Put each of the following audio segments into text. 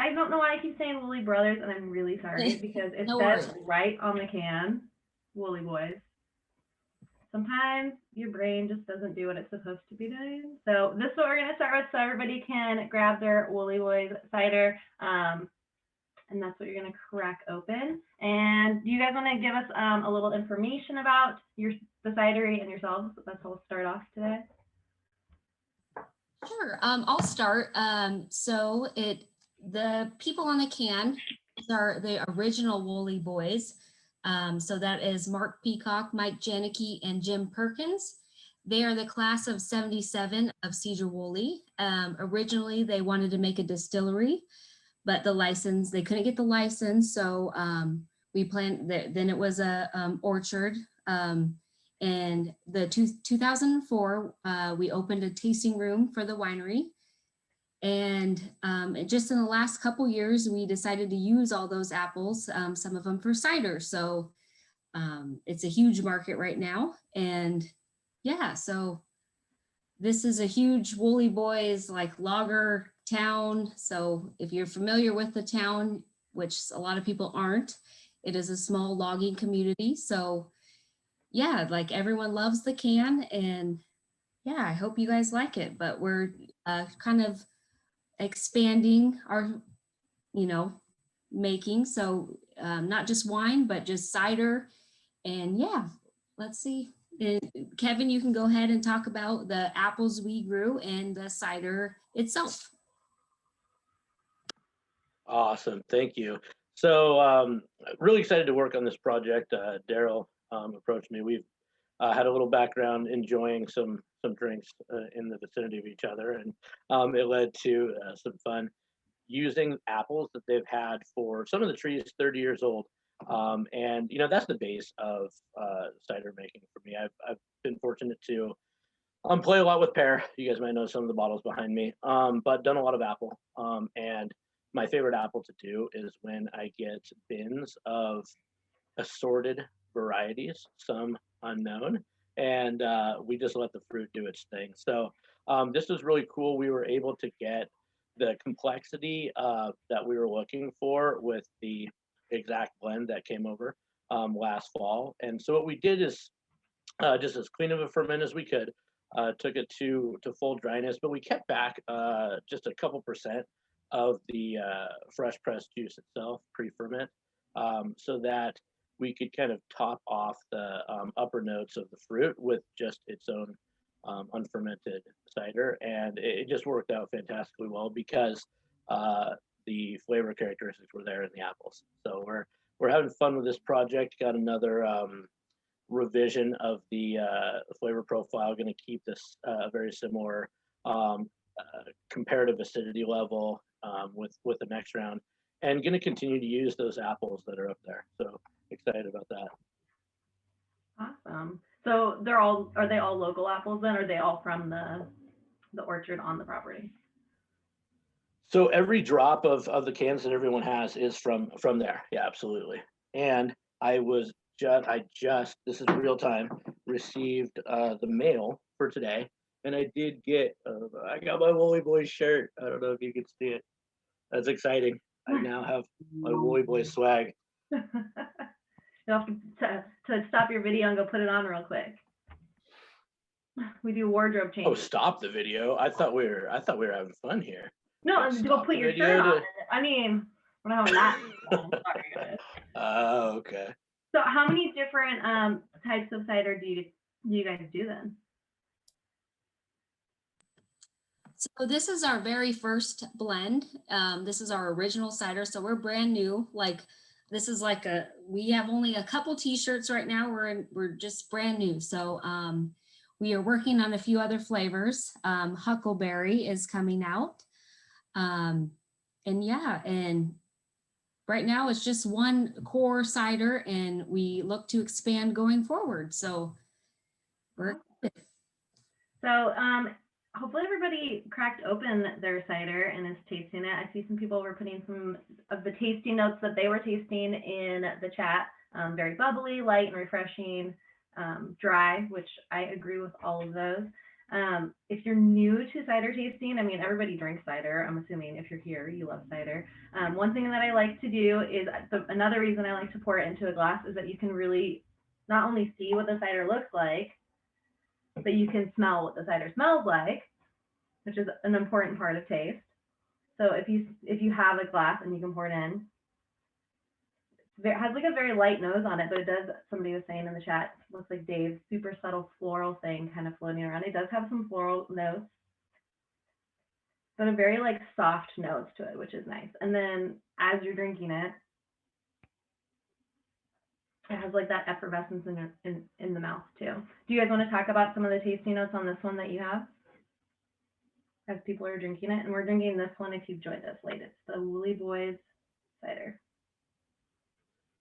I don't know why I keep saying Woolley Brothers, and I'm really sorry because it No says worries. right on the can, Woolley Boys. Sometimes your brain just doesn't do what it's supposed to be doing. So this is what we're going to start with, so everybody can grab their Woolley Boys cider. And that's what you're going to crack open. And do you guys want to give us a little information about the cidery and yourselves? That's how we'll start off today. Sure, I'll start. The people on the can are the original Woolley Boys. So that is Mark Peacock, Mike Janicki, and Jim Perkins. They are the class of 77 of Cedar Woolley. Originally, they wanted to make a distillery, but they couldn't get the license. So we planned, then it was a orchard. In 2004, we opened a tasting room for the winery. And just in the last couple years, we decided to use all those apples, some of them for cider. So it's a huge market right now. And yeah, so this is a huge Woolley Boys like lager town. So if you're familiar with the town, which a lot of people aren't, it is a small logging community. So yeah, like everyone loves the can, and yeah, I hope you guys like it. But we're kind of expanding our, making. So not just wine, but just cider. And yeah, let's see. Kevin, you can go ahead and talk about the apples we grew and the cider itself. Awesome, thank you. So really excited to work on this project. Daryl approached me. We've had a little background enjoying some drinks in the vicinity of each other, and it led to some fun using apples that they've had for some of the trees 30 years old. And that's the base of cider making for me. I've been fortunate to play a lot with pear. You guys might know some of the bottles behind me, but done a lot of apple. And my favorite apple to do is when I get bins of assorted varieties, some unknown, and we just let the fruit do its thing. So this was really cool. We were able to get the complexity that we were looking for with the exact blend that came over last fall. And so what we did is just as clean of a ferment as we could, took it to full dryness, but we kept back just a couple percent of the fresh pressed juice itself pre-ferment, so that we could kind of top off the upper notes of the fruit with just its own unfermented cider. And it just worked out fantastically well because the flavor characteristics were there in the apples. So we're having fun with this project. Got another revision of the flavor profile. Going to keep this very similar comparative acidity level with the next round, and going to continue to use those apples that are up there. So excited about that. Awesome. So are they all local apples then, or are they all from the orchard on the property? So every drop of the cans that everyone has is from there. Yeah, absolutely. And I just this is real time, received the mail for today, and I did get I got my Woolley Boys shirt. I don't know if you can see it. That's exciting. I now have my Woolley Boys swag. You'll have to stop your video and go put it on real quick. We do wardrobe changes. Oh, stop the video! I thought we were having fun here. No, go put your shirt on. I mean, we're not having that. Sorry, Okay. So how many different types of cider do you guys do then? So this is our very first blend. This is our original cider. So we're brand new. Like this is like we have only a couple t-shirts right now. We're just brand new. So we are working on a few other flavors. Huckleberry is coming out. And yeah, and right now it's just one core cider, and we look to expand going forward. So we're so hopefully everybody cracked open their cider and is tasting it. I see some people were putting some of the tasting notes that they were tasting in the chat. Very bubbly, light and refreshing, dry, which I agree with all of those. If you're new to cider tasting, I mean, everybody drinks cider. I'm assuming if you're here, you love cider. One thing that I like to do is another reason I like to pour it into a glass is that you can really not only see what the cider looks like, but you can smell what the cider smells like, which is an important part of taste. So if you have a glass and you can pour it in, it has like a very light nose on it, but it does, somebody was saying in the chat, looks like Dave's super subtle floral thing kind of floating around. It does have some floral notes, but a very like soft notes to it, which is nice. And then as you're drinking it, it has like that effervescence in the mouth too. Do you guys want to talk about some of the tasting notes on this one that you have as people are drinking it? And we're drinking this one if you've joined us late. It's the Woolley Boys cider.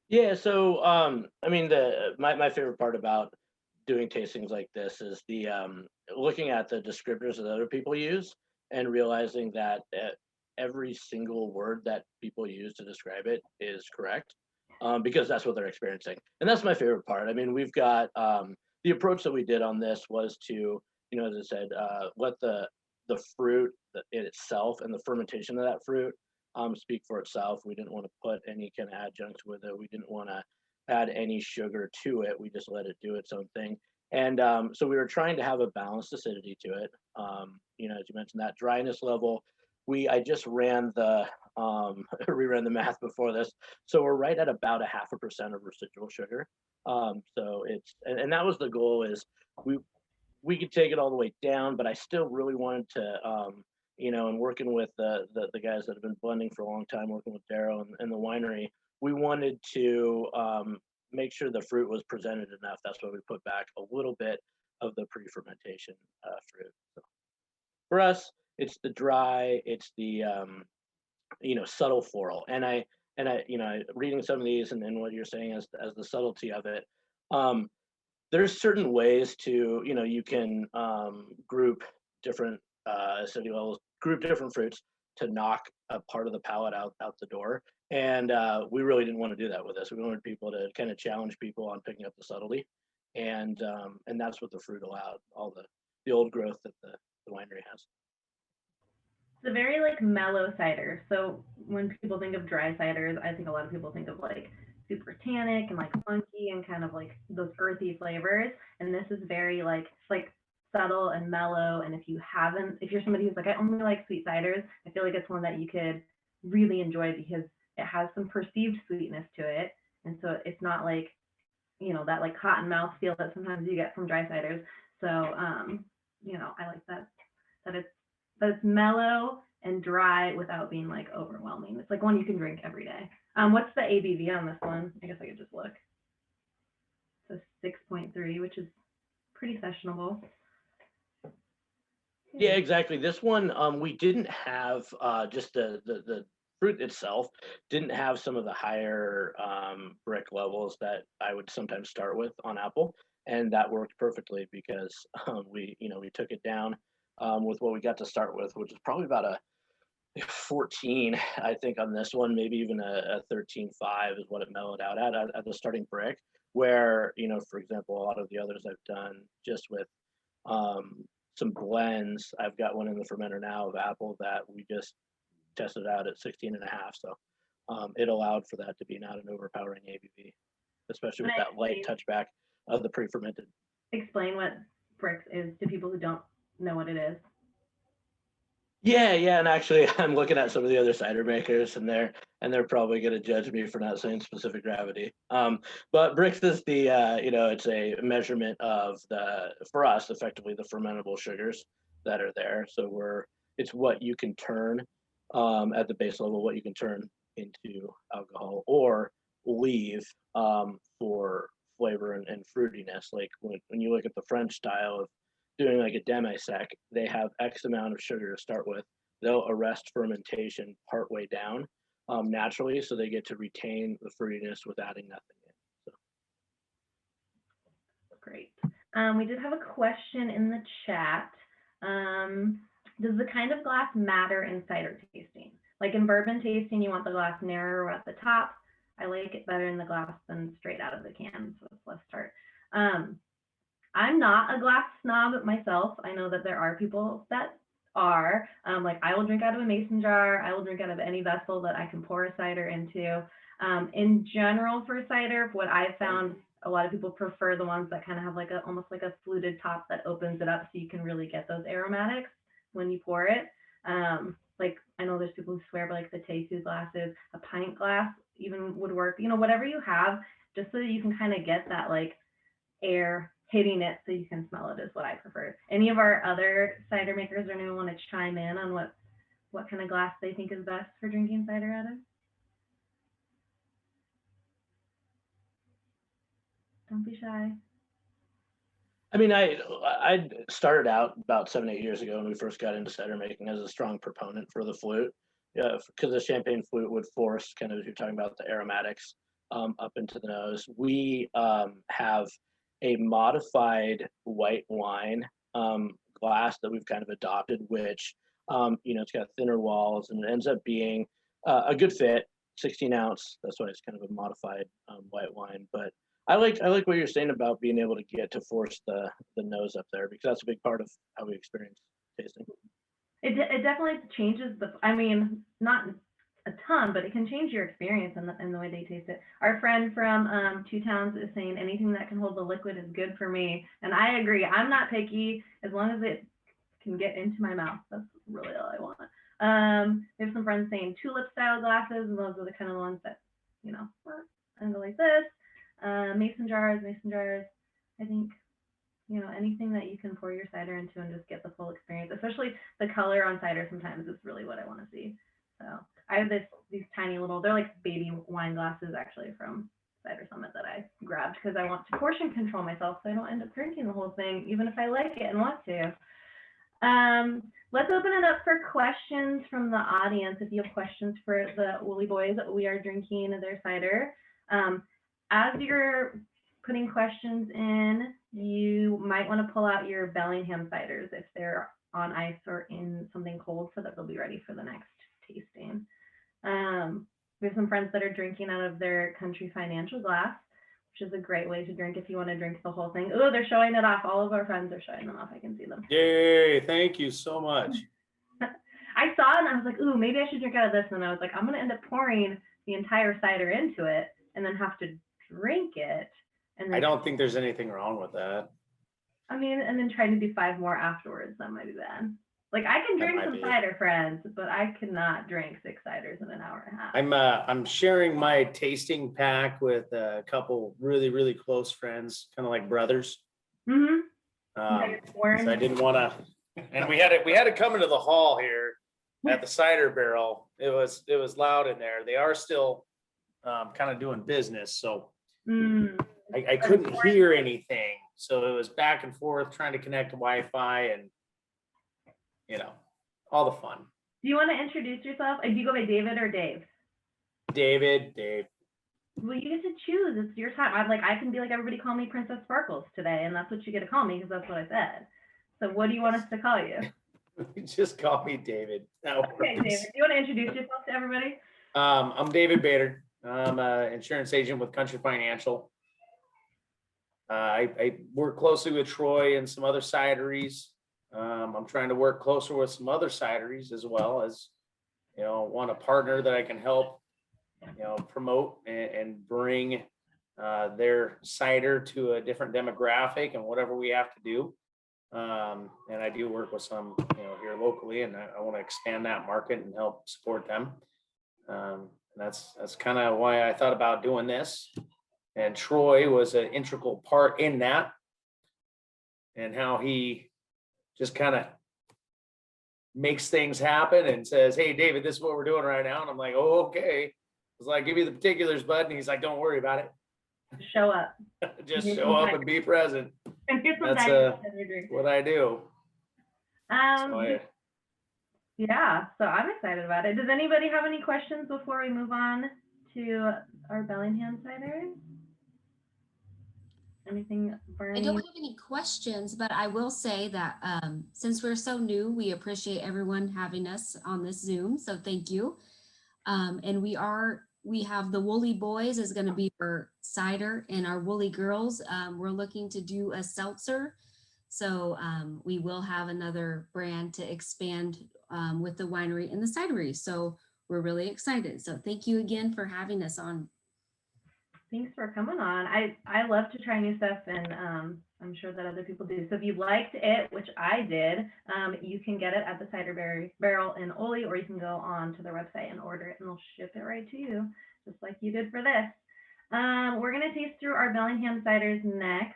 Yeah, so I mean, my favorite part about doing tastings like this is the looking at the descriptors that other people use and realizing that every single word that people use to describe it is correct, because that's what they're experiencing, and that's my favorite part. I mean, we've got the approach that we did on this was to, you know, as I said, let the fruit in itself and the fermentation of that fruit speak for itself. We didn't want to put any kind of adjuncts with it. We didn't want to add any sugar to it. We just let it do its own thing. And so we were trying to have a balanced acidity to it. You know, as you mentioned, that dryness level, I just ran the rerun the math before this. So we're right at about 0.5% of residual sugar. So it's, and that was the goal, is we could take it all the way down, but I still really wanted to, you know, and working with the guys that have been blending for a long time, working with Daryl and the winery, we wanted to make sure the fruit was presented enough. That's why we put back a little bit of the pre-fermentation fruit. So for us, it's the dry, it's the you know, subtle floral, and I you know, reading some of these and what you're saying as the subtlety of it. There's certain ways to, you know, you can group different acidity levels, group different fruits to knock a part of the palate out the door. And we really didn't want to do that with this. We wanted people to kind of challenge people on picking up the subtlety, and that's what the fruit allowed, all the old growth that the winery has. It's a very like mellow cider. So when people think of dry ciders, I think a lot of people think of like super tannic and like funky and kind of like those earthy flavors. And this is very like, it's like subtle and mellow. And if you're somebody who's like, I only like sweet ciders, I feel like it's one that you could really enjoy because it has some perceived sweetness to it. And so it's not like, you know, that like cotton mouth feel that sometimes you get from dry ciders. So, you know, I like that it's mellow and dry without being like overwhelming. It's like one you can drink every day. What's the ABV on this one? I guess I could just look. So 6.3, which is pretty sessionable. Yeah, exactly. This one, we didn't have just the fruit itself didn't have some of the higher brick levels that I would sometimes start with on apple, and that worked perfectly because we took it down with what we got to start with, which is probably about a 14, I think, on this one, maybe even a 13.5 is what it mellowed out at the starting brick. Where, you know, for example, a lot of the others I've done just with some blends. I've got one in the fermenter now of apple that we just tested out at 16.5. So it allowed for that to be not an overpowering ABV, especially with that light touchback of the pre-fermented. Explain what bricks is to people who don't know what it is. Yeah, and actually, I'm looking at some of the other cider makers, and they're probably going to judge me for not saying specific gravity. But Brix is the you know, it's a measurement of for us, effectively the fermentable sugars that are there. So it's what you can turn at the base level, what you can turn into alcohol or leave for flavor and fruitiness. Like when you look at the French style of doing like a demi-sec, they have X amount of sugar to start with. They'll arrest fermentation partway down naturally, so they get to retain the fruitiness with adding nothing in. So. Great. We did have a question in the chat. Does the kind of glass matter in cider tasting? Like in bourbon tasting, you want the glass narrower at the top. I like it better in the glass than straight out of the can, so it's less tart. I'm not a glass snob myself. I know that there are people that are. Like I will drink out of a mason jar. I will drink out of any vessel that I can pour a cider into. In general, for cider, what I've found, a lot of people prefer the ones that kind of have like a almost like a fluted top that opens it up so you can really get those aromatics when you pour it. Like I know there's people who swear by like the Tesu glasses, a pint glass even would work. You know, whatever you have, just so that you can kind of get that like air hitting it so you can smell it is what I prefer. Any of our other cider makers or anyone want to chime in on what kind of glass they think is best for drinking cider out of? Don't be shy. I mean, I started out about 7-8 years ago when we first got into cider making as a strong proponent for the flute. Yeah, because the champagne flute would force kind of, as you're talking about, the aromatics up into the nose. We have a modified white wine glass that we've kind of adopted, which it's got thinner walls and it ends up being a good fit, 16 ounce. That's why it's kind of a modified white wine. But I like what you're saying about being able to get to force the nose up there, because that's a big part of how we experience tasting. It definitely changes I mean, not a ton, but it can change your experience and the way they taste it. Our friend from Two Towns is saying anything that can hold the liquid is good for me. And I agree. I'm not picky as long as it can get into my mouth. That's really all I want. We have some friends saying tulip style glasses, and those are the kind of ones that, kind of like this. Mason jars. I think, anything that you can pour your cider into and just get the full experience, especially the color on cider sometimes is really what I want to see. So I have these tiny little, they're like baby wine glasses actually from Cider Summit that I grabbed because I want to portion control myself so I don't end up drinking the whole thing, even if I like it and want to. Let's open it up for questions from the audience. If you have questions for the Woolley boys, we are drinking their cider. As you're putting questions in, you might want to pull out your Bellingham ciders if they're on ice or in something cold so that they'll be ready for the next tasting. We have some friends that are drinking out of their Country Financial glass, which is a great way to drink if you want to drink the whole thing. Oh, they're showing it off. All of our friends are showing them off. I can see them. Yay, thank you so much. I saw it and I was like, ooh, maybe I should drink out of this. And I was like, I'm going to end up pouring the entire cider into it and then have to drink it. And then, I don't think there's anything wrong with that. I mean, and then trying to do 5 more afterwards, that might be bad. Like I can drink some cider, friends, but I cannot drink 6 ciders in an hour and a half. I'm sharing my tasting pack with a couple really, really close friends, kind of like brothers. Mm-hmm. So I didn't want to, and we had to come into the hall here at the Cider Barrel. It was loud in there. They are still kind of doing business, so I couldn't hear anything. So it was back and forth trying to connect to Wi-Fi and all the fun. Do you want to introduce yourself? Do you go by David or Dave? Dave. Well, you get to choose. It's your time. I can be like, everybody call me Princess Sparkles today, and that's what you get to call me because that's what I said. So what do you want us to call you? Just call me David. Okay, David. Do you want to introduce yourself to everybody? I'm David Bader. I'm an insurance agent with Country Financial. I work closely with Troy and some other cideries. I'm trying to work closer with some other cideries as well as, want a partner that I can help, promote and bring their cider to a different demographic and whatever we have to do. And I do work with some, here locally, and I want to expand that market and help support them. That's kind of why I thought about doing this. And Troy was an integral part in that, and how he just kind of makes things happen and says, hey, David, this is what we're doing right now. And I'm like, oh, okay. I was like, give me the particulars, bud. And he's like, don't worry about it. Show up. Just show up and be present. That's what I do. Yeah, so I'm excited about it. Does anybody have any questions before we move on to our Bellingham ciders? Anything burning? I don't have any questions, but I will say that since we're so new, we appreciate everyone having us on this Zoom. So thank you. And we are we have the Woolley Boys is going to be for cider, and our Woolley Girls, we're looking to do a seltzer. So we will have another brand to expand with the winery and the cidery. So we're really excited. So thank you again for having us on. Thanks for coming on. I love to try new stuff, and I'm sure that other people do. So if you liked it, which I did, you can get it at the Cider Barrel in Woolley, or you can go on to their website and order it, and they'll ship it right to you, just like you did for this. We're going to taste through our Bellingham ciders next.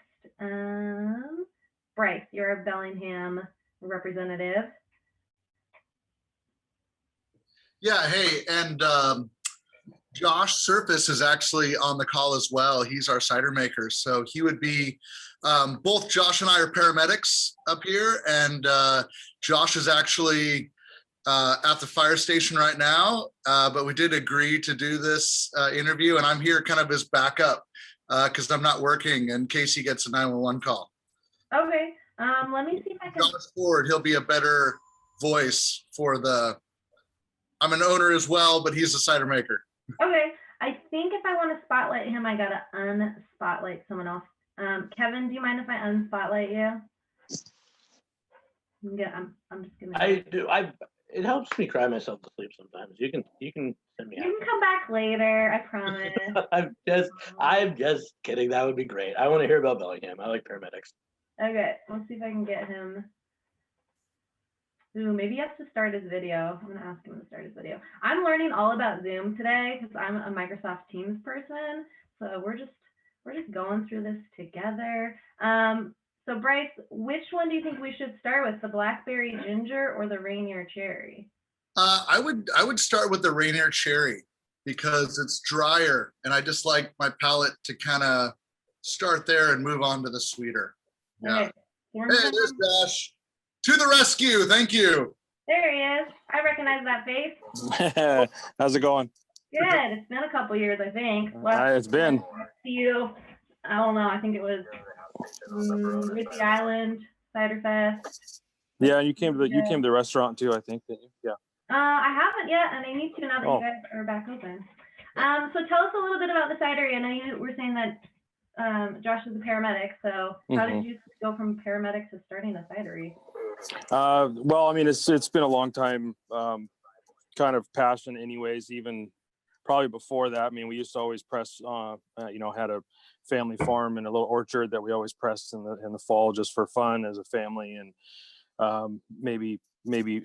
Bryce, you're a Bellingham representative. Yeah, hey, and Josh Surface is actually on the call as well. He's our cider maker. So he would be, both Josh and I are paramedics up here, and Josh is actually at the fire station right now, but we did agree to do this interview, and I'm here kind of as backup because I'm not working in case he gets a 911 call. Okay, let me see if I can. Josh Ford, he'll be a better voice for I'm an owner as well, but he's a cider maker. Okay, I think if I want to spotlight him, I gotta unspotlight someone else. Kevin, do you mind if I unspotlight you? Yeah, I'm just gonna. I do. It helps me cry myself to sleep sometimes. You can send me out. You can come back later, I promise. I'm just kidding. That would be great. I want to hear about Bellingham. I like paramedics. Okay, let's see if I can get him. Ooh, maybe he has to start his video. I'm gonna ask him to start his video. I'm learning all about Zoom today because I'm a Microsoft Teams person. So we're just going through this together. So Bryce, which one do you think we should start with? The blackberry ginger or the Rainier cherry? I would start with the Rainier cherry because it's drier, and I just like my palate to kind of start there and move on to the sweeter. Yeah. Okay. Hey, there's Dash. To the rescue. Thank you. There he is. I recognize that face. How's it going? Good. It's been a couple years, I think. It's been. See you. I don't know. I think it was Whiskey Island Cider Fest. Yeah, you came to the restaurant too, I think, didn't you? Yeah. I haven't yet, and I need to now that you guys are back open. So tell us a little bit about the cidery. I know you were saying that Josh is a paramedic. So how did you go from paramedic to starting a cidery? Well, I mean, it's been a long time, kind of passion anyways, even probably before that. I mean, we used to always press, had a family farm and a little orchard that we always pressed in the fall just for fun as a family. And maybe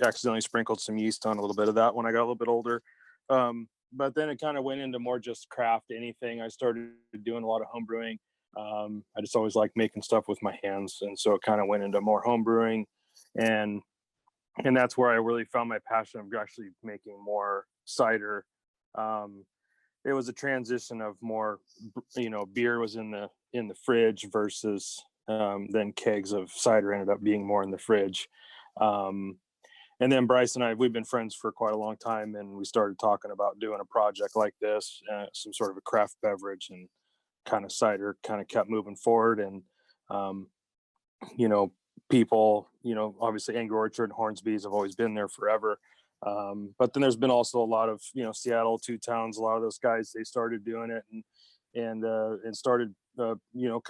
accidentally sprinkled some yeast on a little bit of that when I got a little bit older. But then it kind of went into more just craft anything. I started doing a lot of home brewing. I just always liked making stuff with my hands. And so it kind of went into more home brewing. And that's where I really found my passion of actually making more cider. It was a transition of more, beer was in the fridge versus then kegs of cider ended up being more in the fridge. And then Bryce and we've been friends for quite a long time, and we started talking about doing a project like this, some sort of a craft beverage, and kind of cider kind of kept moving forward. And, people, obviously Angry Orchard and Hornsby's have always been there forever. But then there's been also a lot of, Seattle, Two Towns, a lot of those guys, they started doing it and started, kind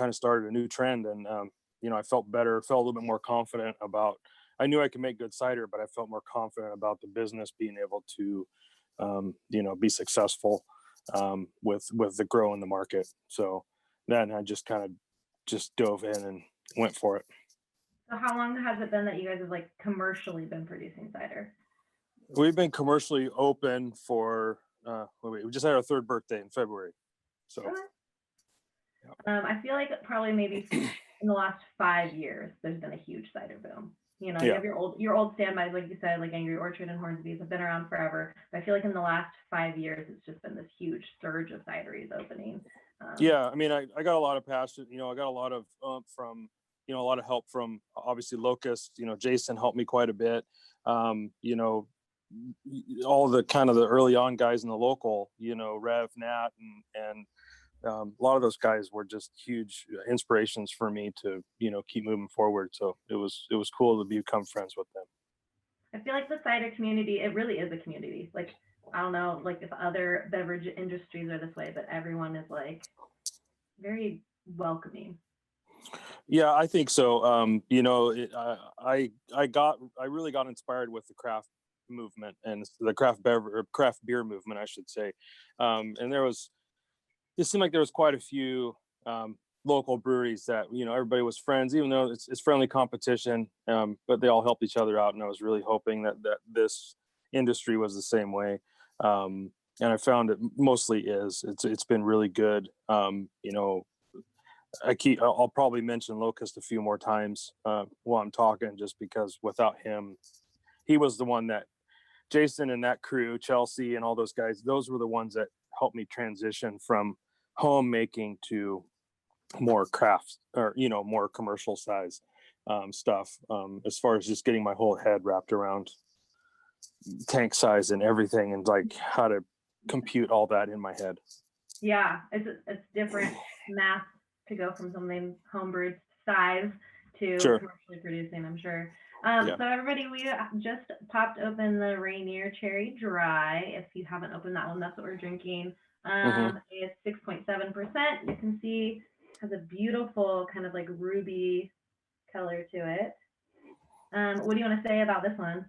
of started a new trend. And, I felt a little bit more confident about, I knew I could make good cider, but I felt more confident about the business being able to, be successful with the grow in the market. So then I just kind of dove in and went for it. So how long has it been that you guys have commercially been producing cider? We've been commercially open for, we just had our 3rd birthday in February. So. Okay. I feel like probably maybe in the last 5 years, there's been a huge cider boom. You have your old standbys, like you said, like Angry Orchard and Hornsby's have been around forever. But I feel like in the last 5 years, it's just been this huge surge of cideries opening. Yeah, I mean, I got a lot of passion. I got a lot of from, a lot of help from obviously Locust. Jason helped me quite a bit. All the kind of the early on guys in the local, Rev, Nat, and a lot of those guys were just huge inspirations for me to, keep moving forward. So it was cool to become friends with them. I feel like the cider community, it really is a community. I don't know, like if other beverage industries are this way, but everyone is like very welcoming. Yeah, I think so. You know, I really got inspired with the craft movement and the craft beer movement, I should say. And it seemed like there was quite a few local breweries that, you know, everybody was friends, even though it's friendly competition, but they all helped each other out. And I was really hoping that this industry was the same way. And I found it mostly is. It's been really good. You know, I'll probably mention Locust a few more times while I'm talking, just because without him, he was the one that Jason and that crew, Chelsea and all those guys, those were the ones that helped me transition from homemaking to more craft, or, you know, more commercial size stuff, as far as just getting my whole head wrapped around tank size and everything, and like how to compute all that in my head. Yeah, it's different math to go from something homebrewed size to Sure. commercially producing, I'm sure. Yeah. So everybody, we just popped open the Rainier Cherry Dry. If you haven't opened that one, that's what we're drinking. It's 6.7%. You can see it has a beautiful kind of like ruby color to it. What do you want to say about this one?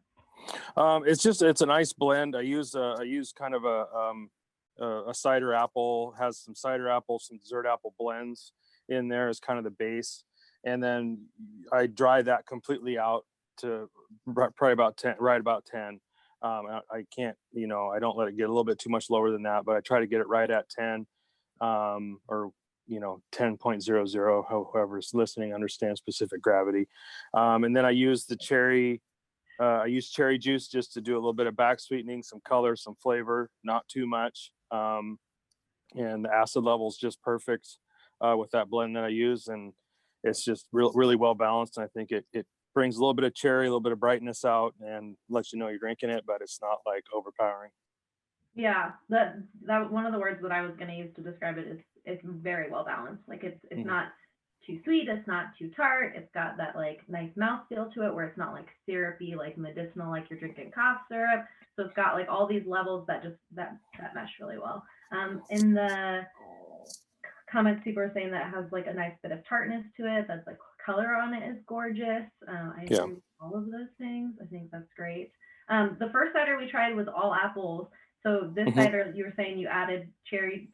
It's a nice blend. I use kind of a cider apple, has some cider apple, some dessert apple blends in there as kind of the base. And then I dry that completely out to probably about 10, right about 10. I can't, you know, I don't let it get a little bit too much lower than that, but I try to get it right at 10, or, you know, 10.00, whoever's listening understands specific gravity. And then I use the cherry, I use cherry juice just to do a little bit of back sweetening, some color, some flavor, not too much. And the acid level is just perfect with that blend that I use. And it's just really well balanced. And I think it brings a little bit of cherry, a little bit of brightness out, and lets you know you're drinking it, but it's not like overpowering. Yeah, that one of the words that I was going to use to describe it is it's very well balanced. Like it's not too sweet, it's not too tart. It's got that like nice mouthfeel to it where it's not like syrupy, like medicinal, like you're drinking cough syrup. So it's got like all these levels that just that mesh really well. In the comments, people are saying that it has like a nice bit of tartness to it. That's like color on it is gorgeous. I agree with all of those things. I think that's great. The first cider we tried was all apples. So this cider, you were saying you added cherry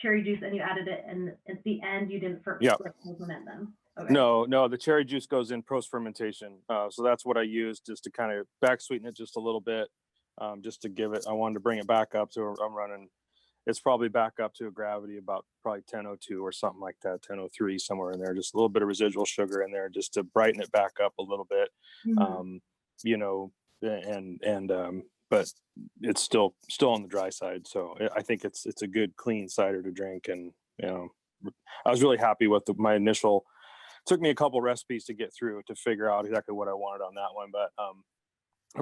juice and you added it, and at the end you didn't ferment them. Okay. No, the cherry juice goes in post fermentation. So that's what I used, just to kind of back sweeten it just a little bit, just to give it. I wanted to bring it back up, so I'm running. It's probably back up to a gravity about probably 10.02 or something like that, 10.03, somewhere in there. Just a little bit of residual sugar in there, just to brighten it back up a little bit. You know, but it's still on the dry side. So I think it's a good clean cider to drink. And, you know, I was really happy with my initial. Took me a couple recipes to get through to figure out exactly what I wanted on that one, but I'm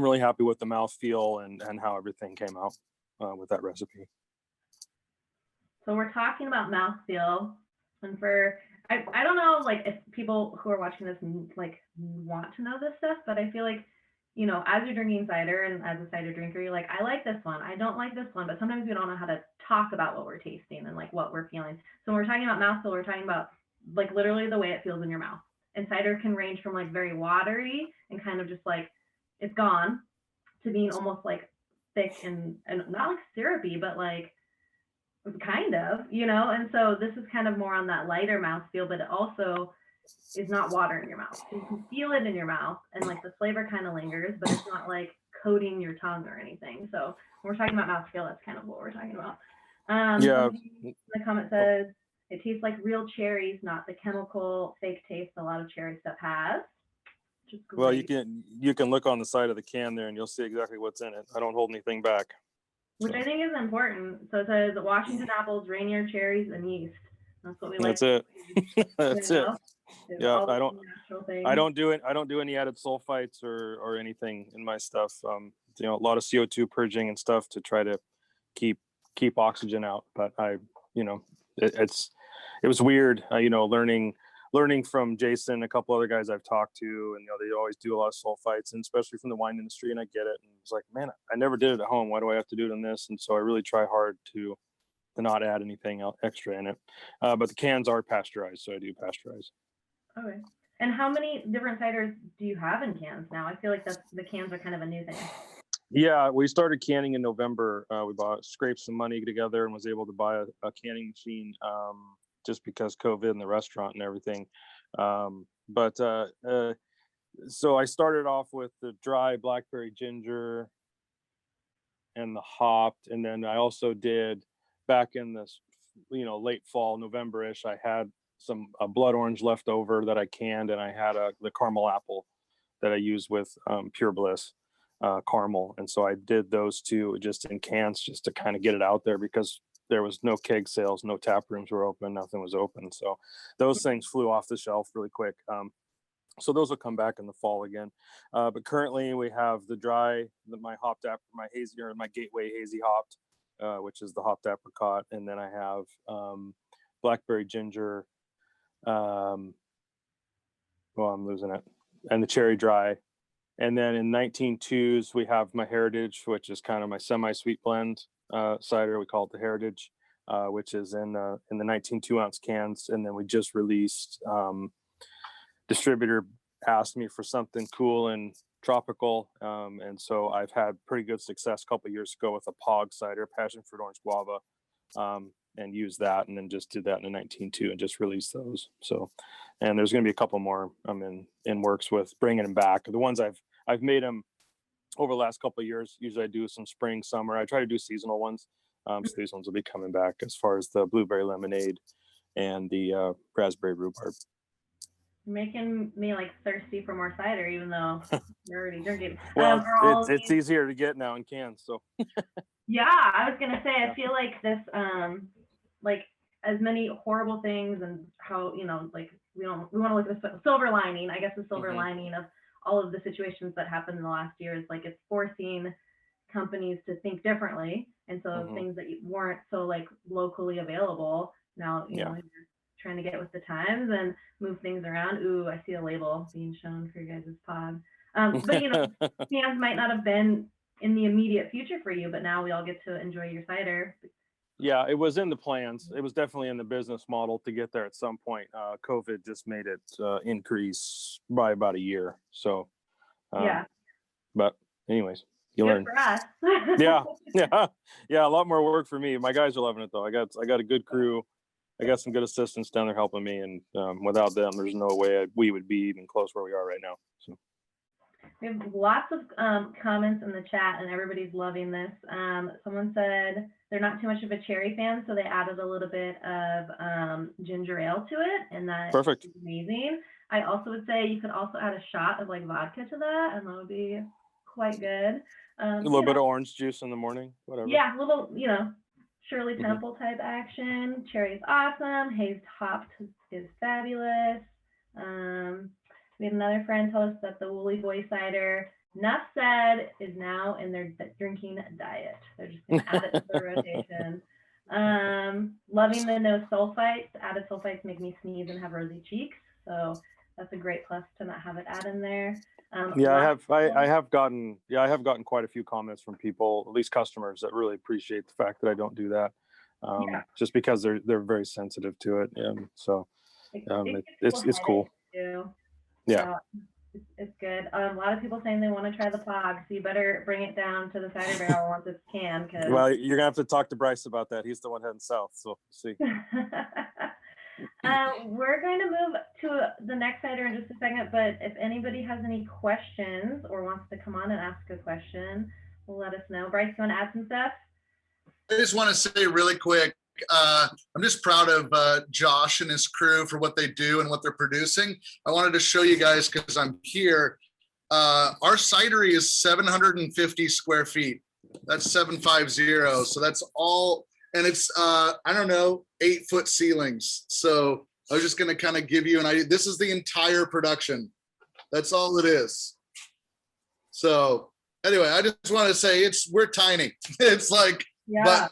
really happy with the mouthfeel and how everything came out with that recipe. So we're talking about mouthfeel, and I don't know, like if people who are watching this like want to know this stuff, but I feel like, you know, as you're drinking cider and as a cider drinker, you're like, I like this one, I don't like this one, but sometimes we don't know how to talk about what we're tasting and like what we're feeling. So when we're talking about mouthfeel, we're talking about like literally the way it feels in your mouth. And cider can range from like very watery and kind of just like it's gone to being almost like thick and not like syrupy, but like kind of, you know. And so this is kind of more on that lighter mouthfeel, but it also is not water in your mouth. So you can feel it in your mouth and like the flavor kind of lingers, but it's not like coating your tongue or anything. So when we're talking about mouthfeel, that's kind of what we're talking about. The comment says, it tastes like real cherries, not the chemical fake taste a lot of cherry stuff has. Well, you can look on the side of the can there and you'll see exactly what's in it. I don't hold anything back. Which I think is important. So it says Washington apples, Rainier cherries, and yeast. That's what we like. That's it. That's it. Yeah, I don't do any added sulfites or anything in my stuff. You know, a lot of CO2 purging and stuff to try to keep oxygen out. But you know, it was weird, you know, learning learning from Jason, a couple other guys I've talked to, and they always do a lot of sulfites, and especially from the wine industry, and I get it. And it's like, man, I never did it at home. Why do I have to do it in this? And so I really try hard to not add anything extra in it. But the cans are pasteurized, so I do pasteurize. Okay. And how many different ciders do you have in cans now? I feel like the cans are kind of a new thing. Yeah, we started canning in November. We scraped some money together and was able to buy a canning machine just because COVID and the restaurant and everything. So I started off with the dry blackberry ginger and the hopped, and then I also did back in this, late fall, November-ish, I had some blood orange left over that I canned, and I had the caramel apple that I used with Pure Bliss caramel. And so I did those two just in cans just to kind of get it out there, because there was no keg sales, no tap rooms were open, nothing was open. So those things flew off the shelf really quick. So those will come back in the fall again. But currently we have the dry, my hopped my hazy, or my Gateway hazy hopped, which is the hopped apricot. And then I have blackberry ginger. I'm losing it. And the cherry dry. And then in 19.2s, we have my Heritage, which is kind of my semi-sweet blend cider. We call it the Heritage, which is in the 19 2-ounce cans. And then we just released, distributor asked me for something cool and tropical. And so I've had pretty good success a couple of years ago with a POG cider, passion fruit orange guava, and use that, and then just did that in the 19.2 and just released those. So, and there's going to be a couple more I'm in works with bringing them back. The ones I've made them over the last couple of years. Usually I do some spring, summer. I try to do seasonal ones. So these ones will be coming back, as far as the blueberry lemonade and the raspberry rhubarb. You're making me like thirsty for more cider, even though you're already drinking. Well, it's easier to get now in cans. So yeah, I was gonna say, I feel like this, like as many horrible things, and how, like we want to look at the silver lining. I guess the silver lining of all of the situations that happened in the last year is like it's forcing companies to think differently, and so things that weren't so like locally available now, you're trying to get with the times and move things around. Ooh, I see a label being shown for your guys' pod. But cans might not have been in the immediate future for you, but now we all get to enjoy your cider. Yeah, it was in the plans. It was definitely in the business model to get there at some point. COVID just made it increase by about a year. So, but anyways, you learn. For us. Yeah. A lot more work for me. My guys are loving it though. I got a good crew. I got some good assistants down there helping me, and without them, there's no way we would be even close where we are right now. So. We have lots of comments in the chat, and everybody's loving this. Someone said they're not too much of a cherry fan, so they added a little bit of ginger ale to it, and that perfect. is amazing. I also would say you could also add a shot of like vodka to that, and that would be quite good. A little bit of orange juice in the morning, whatever. Yeah, a little, Shirley Temple type action. Cherry is awesome. Hazed hopped is fabulous. We had another friend tell us that the Woolley Boy cider, enough said, is now in their drinking diet. They're just going to add it to the rotation. Loving the no sulfites. Added sulfites make me sneeze and have rosy cheeks. So that's a great plus to not have it add in there. I have gotten quite a few comments from people, at least customers, that really appreciate the fact that I don't do that. Just because they're very sensitive to it. So it's cool. Yeah. So it's good. A lot of people saying they want to try the POG, so you better bring it down to the Cider Barrel once it's canned. Well, you're gonna have to talk to Bryce about that. He's the one heading south, so we'll see. We're going to move to the next cider in just a second, but if anybody has any questions or wants to come on and ask a question, let us know. Bryce, you want to add some stuff? I just want to say really quick, I'm just proud of Josh and his crew for what they do and what they're producing. I wanted to show you guys, because I'm here. Our cidery is 750 square feet. That's 750. So that's all. And it's, 8-foot ceilings. So I was just going to kind of give you an idea. This is the entire production. That's all it is. So anyway, I just want to say we're tiny. It's like, but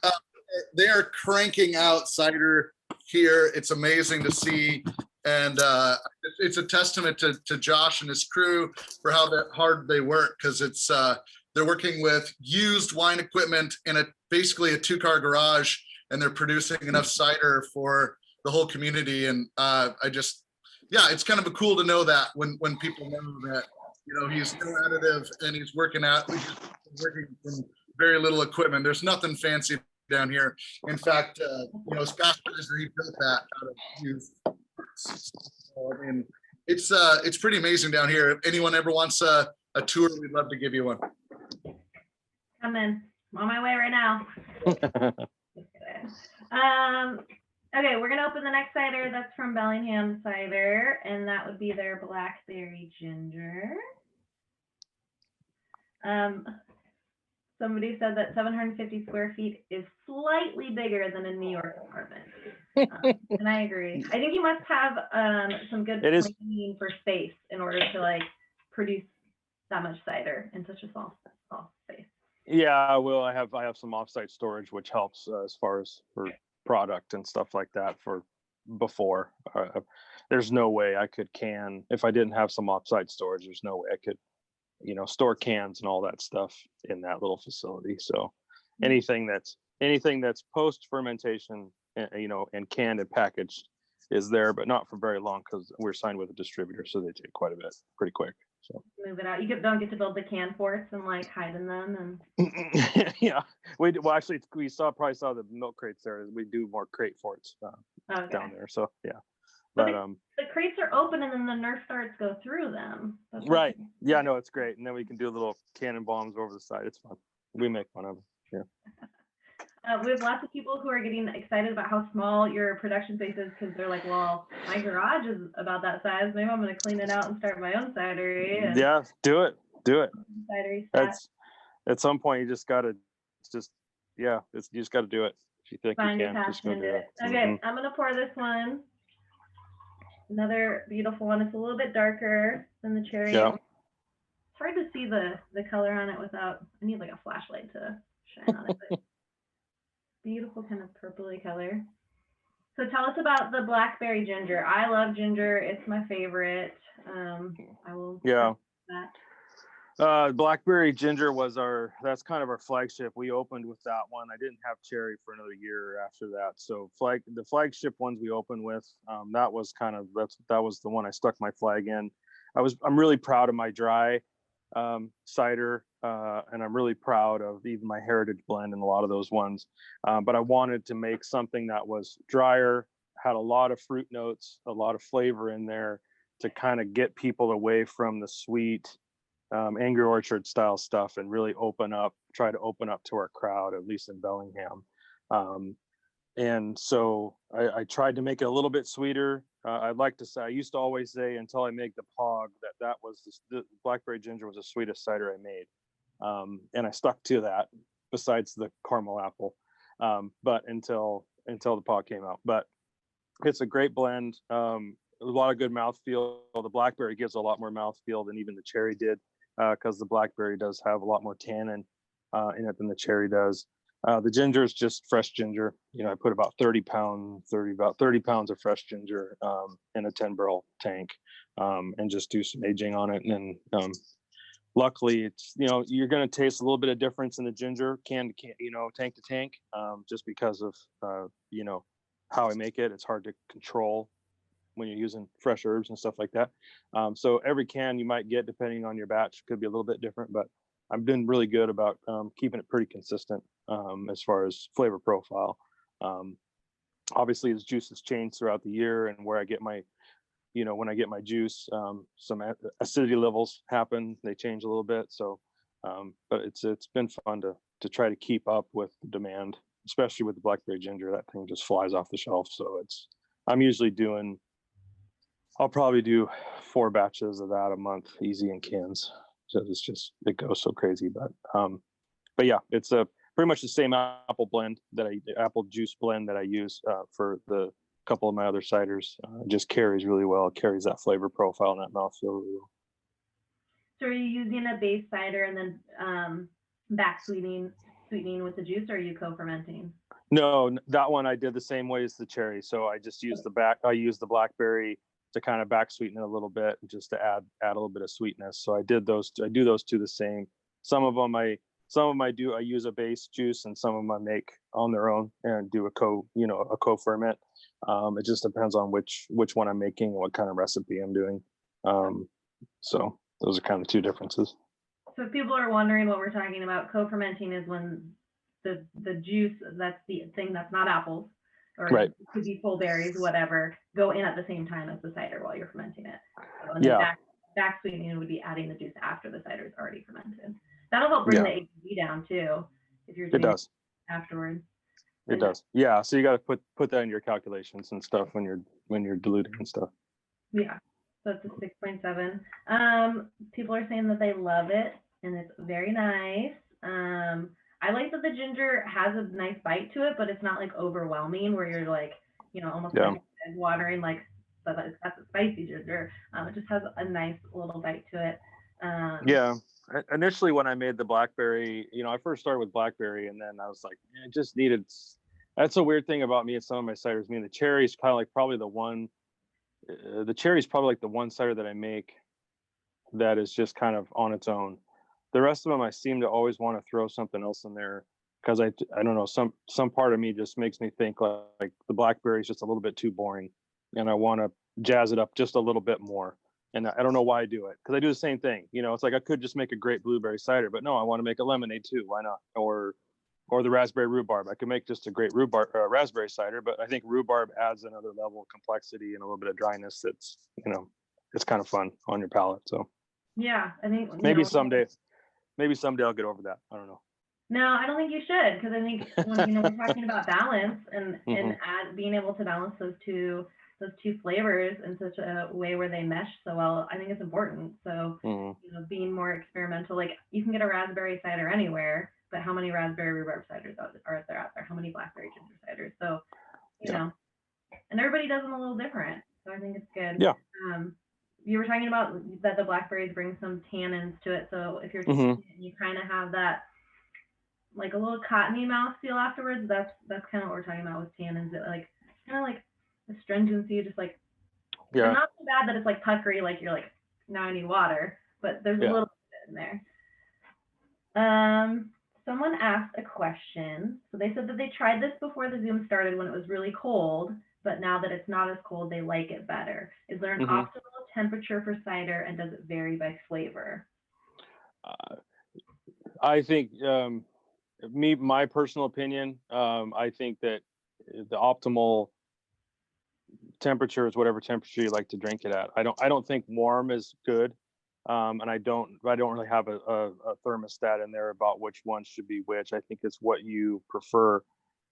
they are cranking out cider here. It's amazing to see. And it's a testament to Josh and his crew for how hard they work, because it's they're working with used wine equipment in basically a 2-car garage, and they're producing enough cider for the whole community. And it's kind of cool to know that when people know that, he's no additive and he's working from very little equipment. There's nothing fancy down here. In fact, Scott Fraser, he built that out of used parts. So, I mean, it's pretty amazing down here. If anyone ever wants a tour, we'd love to give you one. Come in. I'm on my way right now. Okay, we're gonna open the next cider. That's from Bellingham Cider, and that would be their blackberry ginger. Somebody said that 750 square feet is slightly bigger than a New York apartment, and I agree. I think you must have some good planning for space in order to like produce that much cider in such a small space. Yeah, well, I have some offsite storage, which helps as far as for product and stuff like that. For before, there's no way I could can if I didn't have some offsite storage. There's no way I could, store cans and all that stuff in that little facility. So anything that's post fermentation, and canned and packaged is there, but not for very long because we're signed with a distributor, so they take quite a bit pretty quick. So move it out. You don't get to build the can forts and like hide in them and. Yeah, we actually probably saw the milk crates there. We do more crate forts down there. So yeah, but the crates are open and then the Nerf darts go through them. That's right. Yeah, no, it's great. And then we can do little cannon bombs over the side. It's fun. We make fun of them. Yeah. We have lots of people who are getting excited about how small your production space is because they're like, well, my garage is about that size. Maybe I'm going to clean it out and start my own cidery. And yeah, do it. Cidery That's at some point you just got to you just got to do it. If you think find you your can, just go passion do in it. it. Okay, I'm going to pour this one. Another beautiful one. It's a little bit darker than the cherry. Yeah. It's hard to see the color on it without, I need like a flashlight to shine on it. But beautiful kind of purpley color. So tell us about the blackberry ginger. I love ginger. It's my favorite. I will. Yeah. That. Blackberry ginger that's kind of our flagship. We opened with that one. I didn't have cherry for another year after that. So the flagship ones we opened with, that was the one I stuck my flag in. I'm really proud of my dry cider, and I'm really proud of even my heritage blend and a lot of those ones. But I wanted to make something that was drier, had a lot of fruit notes, a lot of flavor in there to kind of get people away from the sweet, Angry Orchard style stuff and really try to open up to our crowd, at least in Bellingham. And so I tried to make it a little bit sweeter. I'd like to say, I used to always say until I make the POG that was the blackberry ginger was the sweetest cider I made. And I stuck to that besides the caramel apple. But until the POG came out, but it's a great blend. A lot of good mouthfeel. The blackberry gives a lot more mouthfeel than even the cherry did, because the blackberry does have a lot more tannin in it than the cherry does. The ginger is just fresh ginger. I put about 30 pounds of fresh ginger in a 10-barrel tank, and just do some aging on it. And then luckily, it's you're going to taste a little bit of difference in the ginger can to can, tank to tank, just because of how I make it. It's hard to control when you're using fresh herbs and stuff like that. So every can you might get, depending on your batch, could be a little bit different, but I've been really good about keeping it pretty consistent as far as flavor profile. Obviously, as juices change throughout the year and where I get my, when I get my juice, some acidity levels happen, they change a little bit. So, but it's been fun to try to keep up with the demand, especially with the blackberry ginger. That thing just flies off the shelf. So I'm usually I'll probably do 4 batches of that a month, easy in cans. So it goes so crazy. But yeah, it's pretty much the same apple juice blend that I use for the couple of my other ciders. Just carries really well. It carries that flavor profile and that mouthfeel really well. So are you using a base cider and then back sweetening with the juice, or are you co-fermenting? No, that one I did the same way as the cherry. So I just used I used the blackberry to kind of back sweeten it a little bit, just to add a little bit of sweetness. So I do those two the same. Some of them I use a base juice, and some of them I make on their own and do a co-ferment. It just depends on which one I'm making and what kind of recipe I'm doing. So those are kind of two differences. So if people are wondering what we're talking about, co-fermenting is when the juice, that's the thing that's not apples, or Right. it could be full berries, whatever, go in at the same time as the cider while you're fermenting it. So, and Yeah. then back sweetening would be adding the juice after the cider is already fermented. That'll help bring the ABV down too, if you're doing it afterwards. It does. Yeah. So you got to put that in your calculations and stuff when you're diluting and stuff. Yeah. So it's a 6.7. People are saying that they love it and it's very nice. I like that the ginger has a nice bite to it, but it's not like overwhelming where you're like, almost like watering, like, but that's a spicy ginger. It just has a nice little bite to it. Yeah. Initially, when I made the blackberry, I first started with blackberry, and then I was like, it just needed. That's a weird thing about me and some of my ciders. The cherry is kind of like probably the one. The cherry is probably like the one cider that I make that is just kind of on its own. The rest of them, I seem to always want to throw something else in there because I don't know, some part of me just makes me think like the blackberry is just a little bit too boring, and I want to jazz it up just a little bit more. And I don't know why I do it, because I do the same thing. It's like I could just make a great blueberry cider, but no, I want to make a lemonade too. Why not? Or the raspberry rhubarb. I could make just a great raspberry cider, but I think rhubarb adds another level of complexity and a little bit of dryness. That's it's kind of fun on your palate. So yeah, I think maybe someday I'll get over that. I don't know. No, I don't think you should, because I think when we're talking about balance and being able to balance those two flavors in such a way where they mesh so well, I think it's important. So being more experimental, like you can get a raspberry cider anywhere, but how many raspberry rhubarb ciders are there out there? How many blackberry ginger ciders? So and everybody does them a little different. So I think it's good. Yeah. You were talking about that the blackberries bring some tannins to it. So if you're tasting it, you kind of have that like a little cottony mouthfeel afterwards. That's kind of what we're talking about with tannins. It like kind of like astringency, just like not so bad that it's like puckery, like you're like, now I need water, but there's a little bit in there. Someone asked a question. So they said that they tried this before the Zoom started when it was really cold, but now that it's not as cold, they like it better. Is there an optimal temperature for cider, and does it vary by flavor? I think my personal opinion, I think that the optimal temperature is whatever temperature you like to drink it at. I don't think warm is good, and I don't really have a thermostat in there about which one should be which. I think it's what you prefer.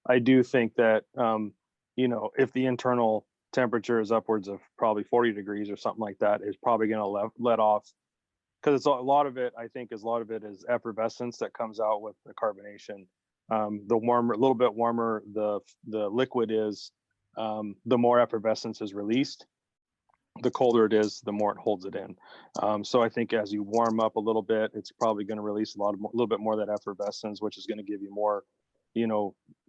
I do think that if the internal temperature is upwards of probably 40 degrees or something like that, is probably going to let off, because it's a lot of it is effervescence that comes out with the carbonation. The warmer, a little bit warmer the liquid is, the more effervescence is released. The colder it is, the more it holds it in. So I think as you warm up a little bit, it's probably going to release a little bit more of that effervescence, which is going to give you more,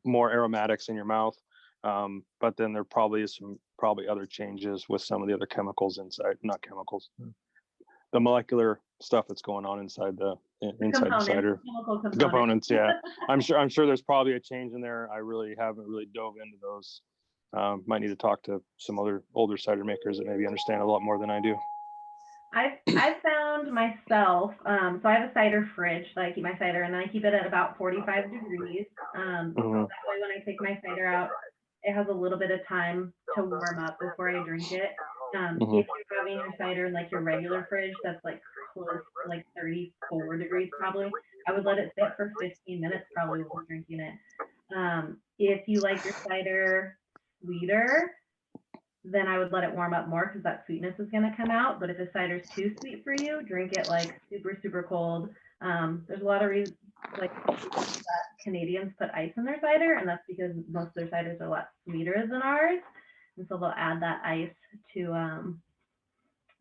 more aromatics in your mouth. But then there probably is some other changes with some of the other chemicals inside, not chemicals, the molecular stuff that's going on inside the cider components. Yeah, I'm sure there's probably a change in there. I really haven't dove into those. Might need to talk to some other older cider makers that maybe understand a lot more than I do. I've found myself, so I have a cider fridge that I keep my cider in, and I keep it at about 45 degrees. So that way when I take my cider out, it has a little bit of time to warm up before I drink it. If you're having your cider in like your regular fridge, that's like close to like 34 degrees probably, I would let it sit for 15 minutes probably before drinking it. If you like your cider sweeter, then I would let it warm up more, because that sweetness is going to come out. But if the cider's too sweet for you, drink it like super, super cold. There's a lot of reasons, like that Canadians put ice in their cider, and that's because most of their ciders are a lot sweeter than ours. And so they'll add that ice to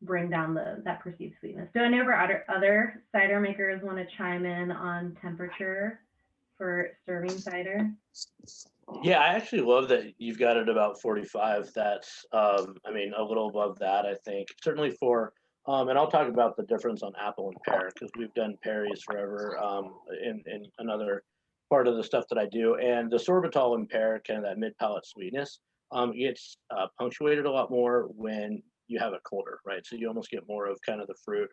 bring down that perceived sweetness. Do any of our other cider makers want to chime in on temperature for serving cider? Yeah, I actually love that you've got it about 45. That's, I mean, a little above that, I think. Certainly for, and I'll talk about the difference on apple and pear because we've done Perry's forever in another part of the stuff that I do. And the sorbitol and pear, kind of that mid palate sweetness, gets punctuated a lot more when you have it colder, right? So you almost get more of kind of the fruit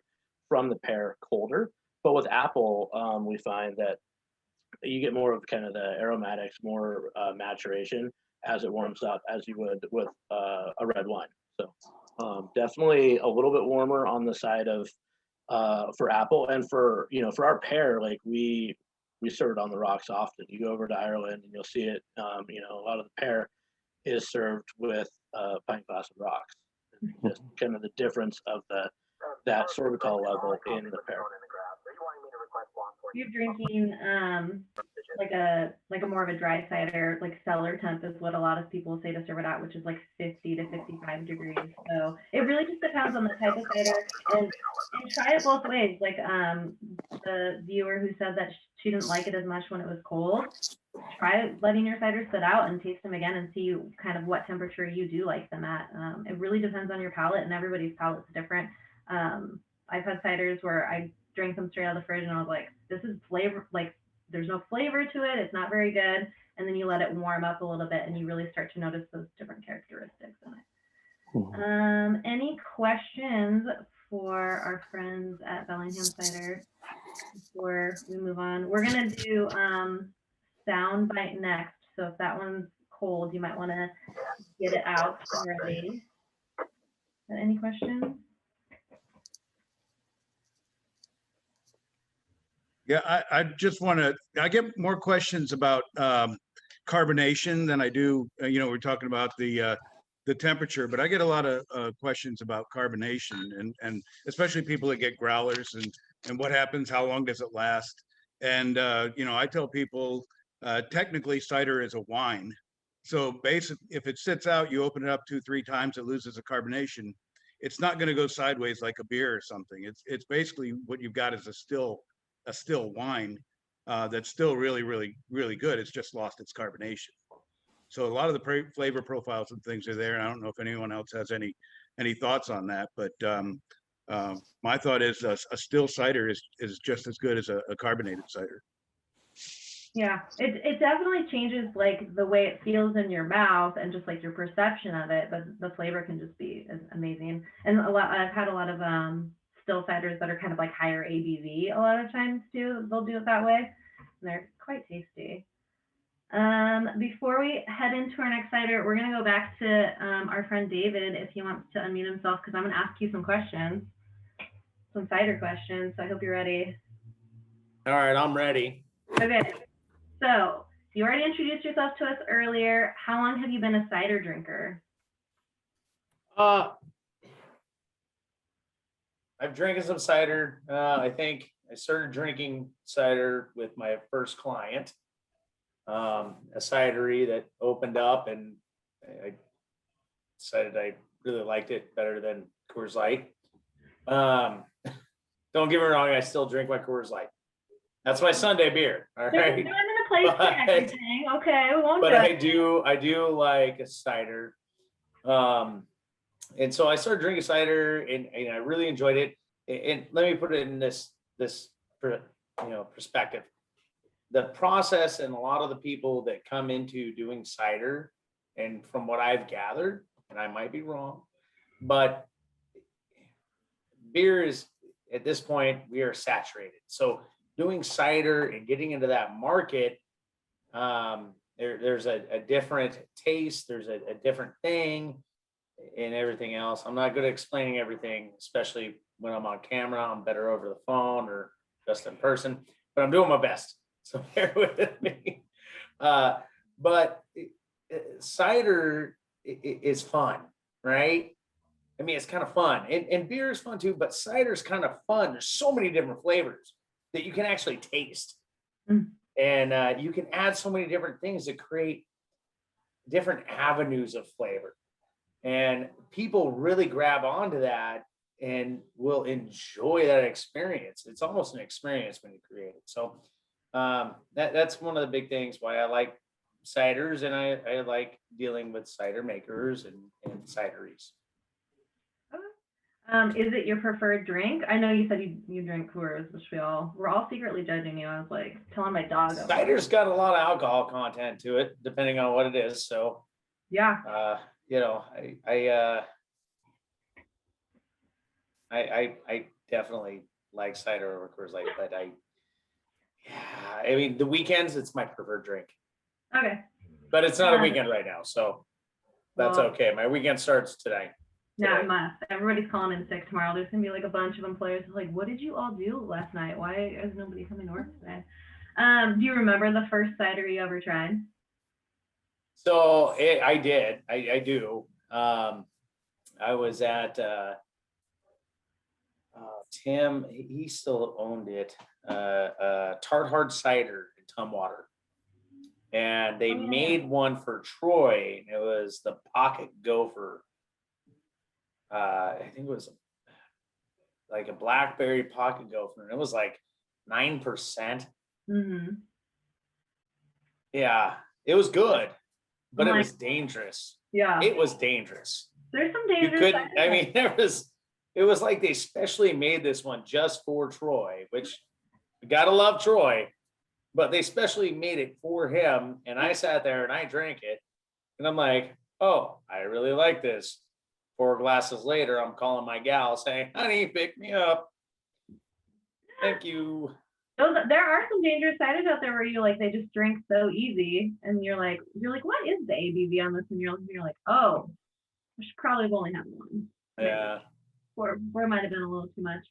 from the pear colder. But with apple, we find that you get more of kind of the aromatics, more maturation as it warms up, as you would with a red wine. So definitely a little bit warmer on the side of for apple, and for for our pear, like we serve it on the rocks often. You go over to Ireland and you'll see it. A lot of the pear is served with a pint glass of rocks. Just kind of the difference of that sorbitol level in the pear. You're drinking like a more of a dry cider, like cellar temp is what a lot of people say to serve it at, which is like 50 to 55 degrees. So it really just depends on the type of cider, and try it both ways. Like the viewer who said that she didn't like it as much when it was cold, try letting your ciders sit out and taste them again and see kind of what temperature you do like them at. It really depends on your palate, and everybody's palate's different. I've had ciders where I drank them straight out of the fridge and I was like, this is flavor, like there's no flavor to it. It's not very good. And then you let it warm up a little bit and you really start to notice those different characteristics in it. Any questions for our friends at Bellingham Cider before we move on? We're going to do Soundbite next. So if that one's cold, you might want to get it out already. Any questions? Yeah, I just want to, I get more questions about carbonation than I do, we're talking about the temperature, but I get a lot of questions about carbonation and especially people that get growlers and what happens, how long does it last? And, I tell people, technically cider is a wine. So basically, if it sits out, you open it up 2-3 times, it loses a carbonation. It's not going to go sideways like a beer or something. It's basically what you've got is a still wine that's still really, really, really good. It's just lost its carbonation. So a lot of the flavor profiles and things are there. And I don't know if anyone else has any thoughts on that, but my thought is a still cider is just as good as a carbonated cider. Yeah, it definitely changes like the way it feels in your mouth and just like your perception of it, but the flavor can just be amazing. And I've had a lot of still ciders that are kind of like higher ABV a lot of times too. They'll do it that way. And they're quite tasty. Before we head into our next cider, we're going to go back to our friend David if he wants to unmute himself, because I'm going to ask you some questions, some cider questions. So I hope you're ready. All right, I'm ready. Okay. So you already introduced yourself to us earlier. How long have you been a cider drinker? I've drinking some cider. I think I started drinking cider with my first client, a cidery that opened up, and I decided I really liked it better than Coors Light. Don't get me wrong, I still drink my Coors Light. That's my Sunday beer. All right. I'm gonna play everything. Okay, we won't. But I do like a cider. And so I started drinking cider and I really enjoyed it. And let me put it in this perspective. The process and a lot of the people that come into doing cider, and from what I've gathered, and I might be wrong, but beer is, at this point, we are saturated. So doing cider and getting into that market, there's a different taste, there's a different thing and everything else. I'm not good at explaining everything, especially when I'm on camera. I'm better over the phone or just in person, but I'm doing my best. So bear with me. But cider is fun, right? I mean, it's kind of fun, and beer is fun too, but cider is kind of fun. There's so many different flavors that you can actually taste. And you can add so many different things to create different avenues of flavor. And people really grab onto that and will enjoy that experience. It's almost an experience when you create it. So that's one of the big things why I like ciders, and I like dealing with cider makers and cideries. Is it your preferred drink? I know you said you drink Coors, which we're all secretly judging you. I was like telling my dog. Cider's got a lot of alcohol content to it, depending on what it is. So, yeah. you know, I definitely like cider over Coors Light, but I mean, the weekends, it's my preferred drink. Okay. But it's not a weekend right now, so that's Well, okay. My weekend starts today. Yeah, it must. Everybody's calling in sick tomorrow. There's gonna be like a bunch of employers like, what did you all do last night? Why is nobody coming to work today? Do you remember the first cider you ever tried? So I did. I do. I was at Tim. He still owned it. Tart Hard Cider in Tumwater, and they made one for Troy. It was the Pocket Gopher. I think it was like a blackberry pocket gopher, and it was like 9%. Mm-hmm. Yeah, it was good, but I'm it like, was dangerous. Yeah. It was dangerous. There's some You dangerous. couldn't. I mean, it was like they specially made this one just for Troy, which you gotta love Troy, but they specially made it for him. And I sat there and I drank it, and I'm like, oh, I really like this. 4 glasses later, I'm calling my gal saying, honey, pick me up. Thank you. There are some dangerous ciders out there where you like they just drink so easy, and you're like, what is the ABV on this? And you're like, oh, I should probably have only had one. Yeah. Or it might have been a little too much.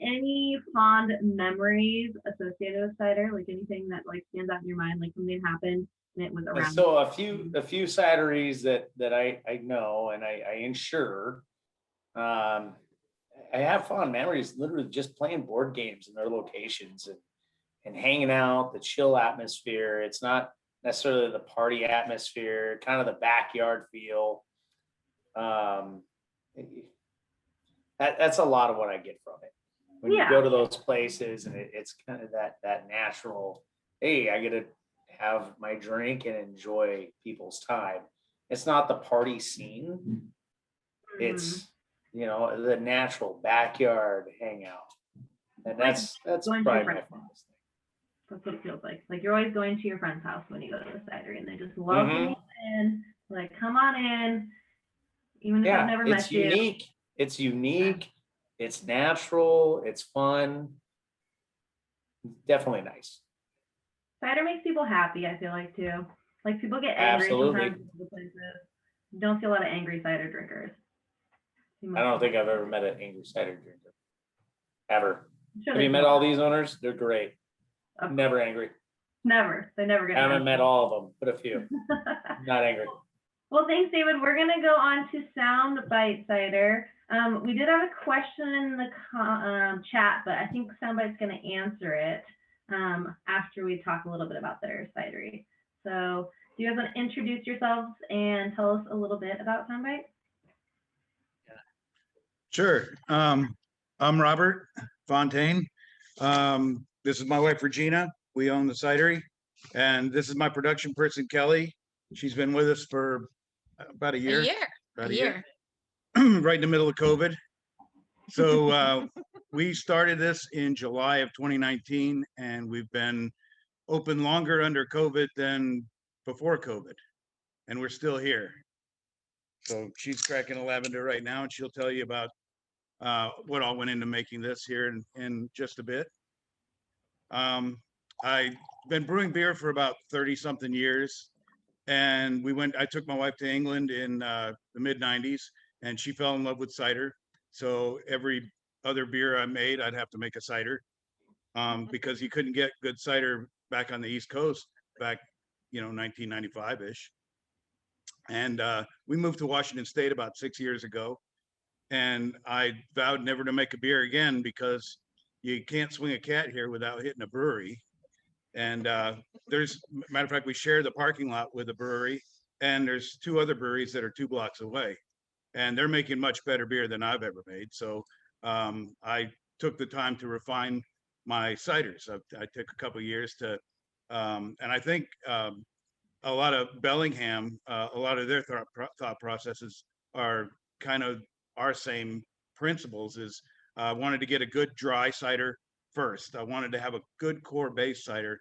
Any fond memories associated with cider? Like anything that like stands out in your mind, like something happened and it was around. So a few cideries that I know and I insure. I have fond memories, literally just playing board games in their locations and hanging out, the chill atmosphere. It's not necessarily the party atmosphere, kind of the backyard feel. That's a lot of what I get from it. When you go to those places and it's kind of that natural, hey, I get to have my drink and enjoy people's time. It's not the party scene. It's, you know, the natural backyard hangout. And that's probably my fondest thing. That's what it feels like. Like you're always going to your friend's house when you go to the cidery and they just love you in. Like, come on in. Even if I've never met you. It's unique. It's natural. It's fun. Definitely nice. Cider makes people happy, I feel like, too. Like, people get angry sometimes in the places. You don't see a lot of angry cider drinkers. I don't think I've ever met an angry cider drinker. Ever. Have you met all these owners? They're great. Never angry. Never. They never get angry. I haven't met all of them, but a few. Not angry. Well, thanks, David. We're going to go on to Soundbite Cider. We did have a question in the chat, but I think Soundbite's going to answer it after we talk a little bit about their cidery. So do you guys want to introduce yourselves and tell us a little bit about Soundbite? Sure. I'm Robert Fontaine. This is my wife, Regina. We own the cidery. And this is my production person, Kelly. She's been with us for about a year. About a year. Right in the middle of COVID. So we started this in July of 2019, and we've been open longer under COVID than before COVID. And we're still here. So she's cracking a lavender right now, and she'll tell you about what all went into making this here in just a bit. I've been brewing beer for about 30 something years. And I took my wife to England in the mid 90s, and she fell in love with cider. So every other beer I made, I'd have to make a cider because you couldn't get good cider back on the East Coast back, 1995-ish. And we moved to Washington State about 6 years ago. And I vowed never to make a beer again because you can't swing a cat here without hitting a brewery. And matter of fact, we share the parking lot with a brewery, and there's 2 other breweries that are 2 blocks away, and they're making much better beer than I've ever made. So I took the time to refine my ciders. I took a couple of years to, and I think a lot of Bellingham, a lot of their thought processes are kind of our same principles. Is I wanted to get a good dry cider first. I wanted to have a good core base cider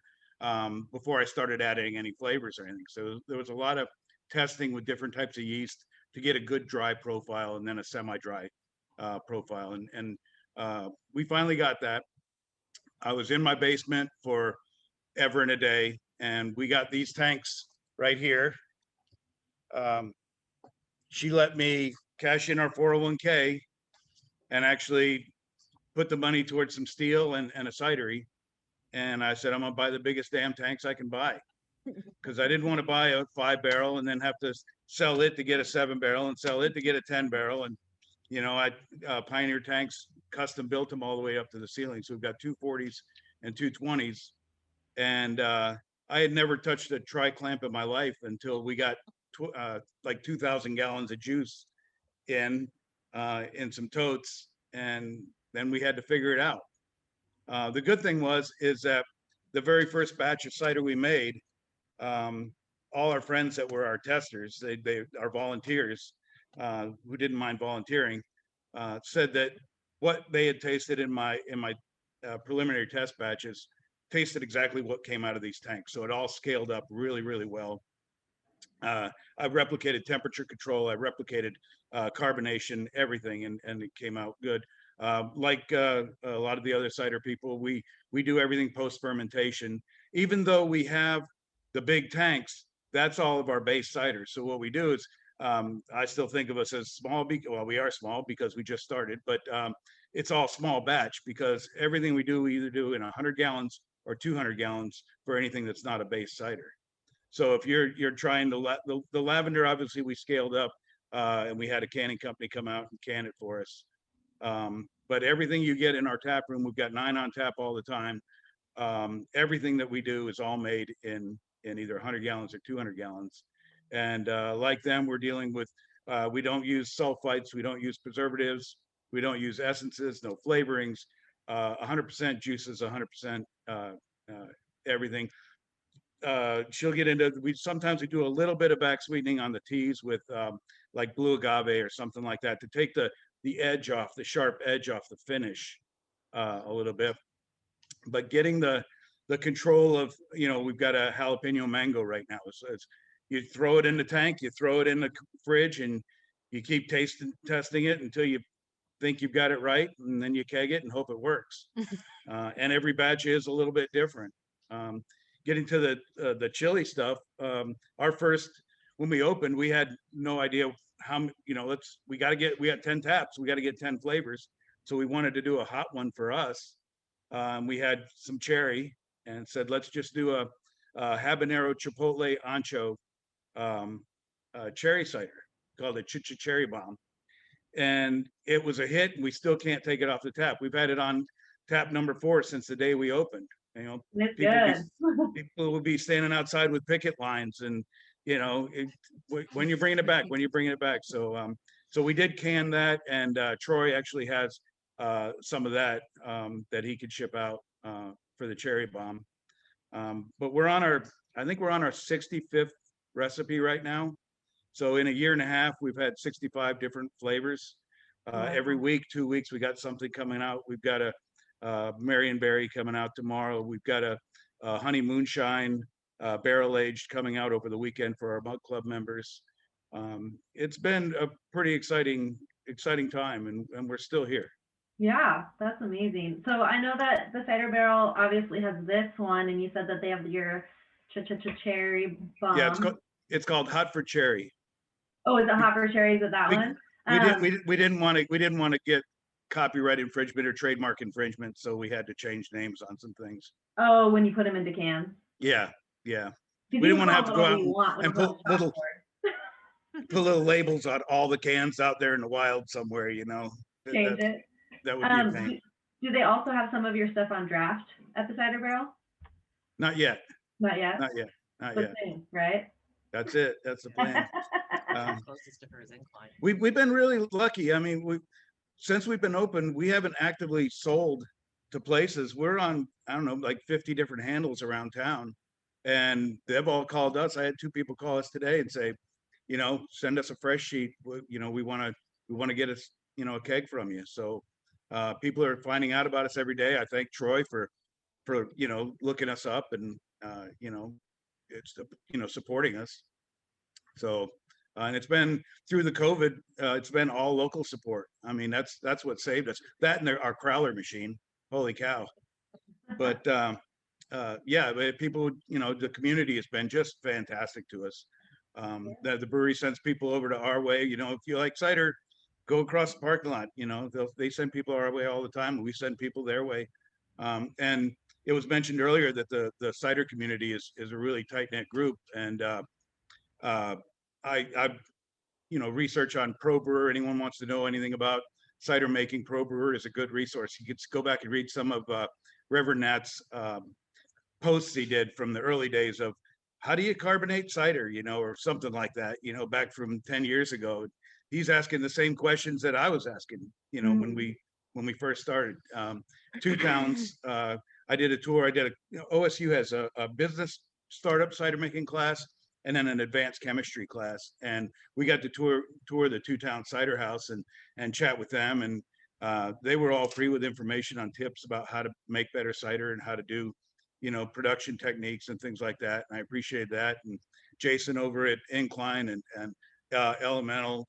before I started adding any flavors or anything. So there was a lot of testing with different types of yeast to get a good dry profile and then a semi-dry profile. And we finally got that. I was in my basement for ever and a day, and we got these tanks right here. She let me cash in our 401k and actually put the money towards some steel and a cidery. And I said, I'm gonna buy the biggest damn tanks I can buy, because I didn't want to buy a 5-barrel and then have to sell it to get a 7-barrel and sell it to get a 10-barrel. And I Pioneer tanks custom built them all the way up to the ceiling. So we've got 240s and 220s. And I had never touched a tri-clamp in my life until we got like 2,000 gallons of juice in some totes, and then we had to figure it out. The good thing is that the very first batch of cider we made, all our friends that were our testers, they are volunteers who didn't mind volunteering, said that what they had tasted in my preliminary test batches tasted exactly what came out of these tanks. So it all scaled up really, really well. I've replicated temperature control, I replicated carbonation, everything, and it came out good. Like a lot of the other cider people, we do everything post fermentation. Even though we have the big tanks, that's all of our base cider. So what we do is, I still think of us as small. Well, we are small because we just started, but it's all small batch, because everything we do, we either do in 100 gallons or 200 gallons for anything that's not a base cider. So if you're trying to the lavender, obviously we scaled up, and we had a canning company come out and can it for us. But everything you get in our tap room, we've got 9 on tap all the time. Everything that we do is all made in either 100 gallons or 200 gallons. And like them, we're dealing with, we don't use sulfites, we don't use preservatives, we don't use essences, no flavorings, 100% juices, 100% everything. She'll get into, sometimes we do a little bit of back sweetening on the teas with like blue agave or something like that, to take the edge off, the sharp edge off the finish a little bit. But getting the control of, we've got a jalapeno mango right now. So you throw it in the tank, you throw it in the fridge, and you keep testing it until you think you've got it right, and then you keg it and hope it works. And every batch is a little bit different. Getting to the chili stuff, our first, when we opened, we had no idea how, we had 10 taps, we got to get 10 flavors. So we wanted to do a hot one for us. We had some cherry and said, let's just do a habanero chipotle ancho cherry cider called a Cherry Bomb. And it was a hit, and we still can't take it off the tap. We've had it on tap number 4 since the day we opened. People will be standing outside with picket lines, and when you're bringing it back. So we did can that, and Troy actually has some of that that he could ship out for the Cherry Bomb. But I think we're on our 65th recipe right now. So in a year and a half, we've had 65 different flavors. Every week, 2 weeks, we got something coming out. We've got a Marion Berry coming out tomorrow. We've got a honey moonshine barrel aged coming out over the weekend for our Mug Club members. It's been a pretty exciting time, and we're still here. Yeah, that's amazing. So I know that the Cider Barrel obviously has this one, and you said that they have your Cherry Bomb. Yeah, it's called Hot for Cherry. Oh, is it Hot for Cherry? Is it that one? We didn't want to get copyright infringement or trademark infringement, so we had to change names on some things. Oh, when you put them into cans. Yeah. We didn't want to have to go out and put little labels on all the cans out there in the wild somewhere, Change it. That would be a pain. Do they also have some of your stuff on draft at the Cider Barrel? Not yet. Not yet. Soon, right? That's it. That's the plan. We've been really lucky. I mean, since we've been open, we haven't actively sold to places. We're on, I don't know, like 50 different handles around town, and they've all called us. I had 2 people call us today and say, send us a fresh sheet. We want to get us, a keg from you. So people are finding out about us every day. I thank Troy for looking us up and it's supporting us. So and it's been through the COVID, it's been all local support. I mean, that's what saved us. That and our crowler machine. Holy cow. But yeah, but people, the community has been just fantastic to us. The brewery sends people over to our way. If you like cider, go across the parking lot. They send people our way all the time, and we send people their way. And it was mentioned earlier that the cider community is a really tight knit group, and I research on Pro Brewer. Anyone wants to know anything about cider making, Pro Brewer is a good resource. You could go back and read some of Reverend Nat's posts he did from the early days of how do you carbonate cider, or something like that, back from 10 years ago. He's asking the same questions that I was asking, when we first started. 2 towns, I did a tour. OSU has a business startup cider making class and then an advanced chemistry class. And we got to tour the 2-town cider house and chat with them. And they were all free with information on tips about how to make better cider and how to do, production techniques and things like that. And I appreciate that. And Jason over at Incline and Elemental,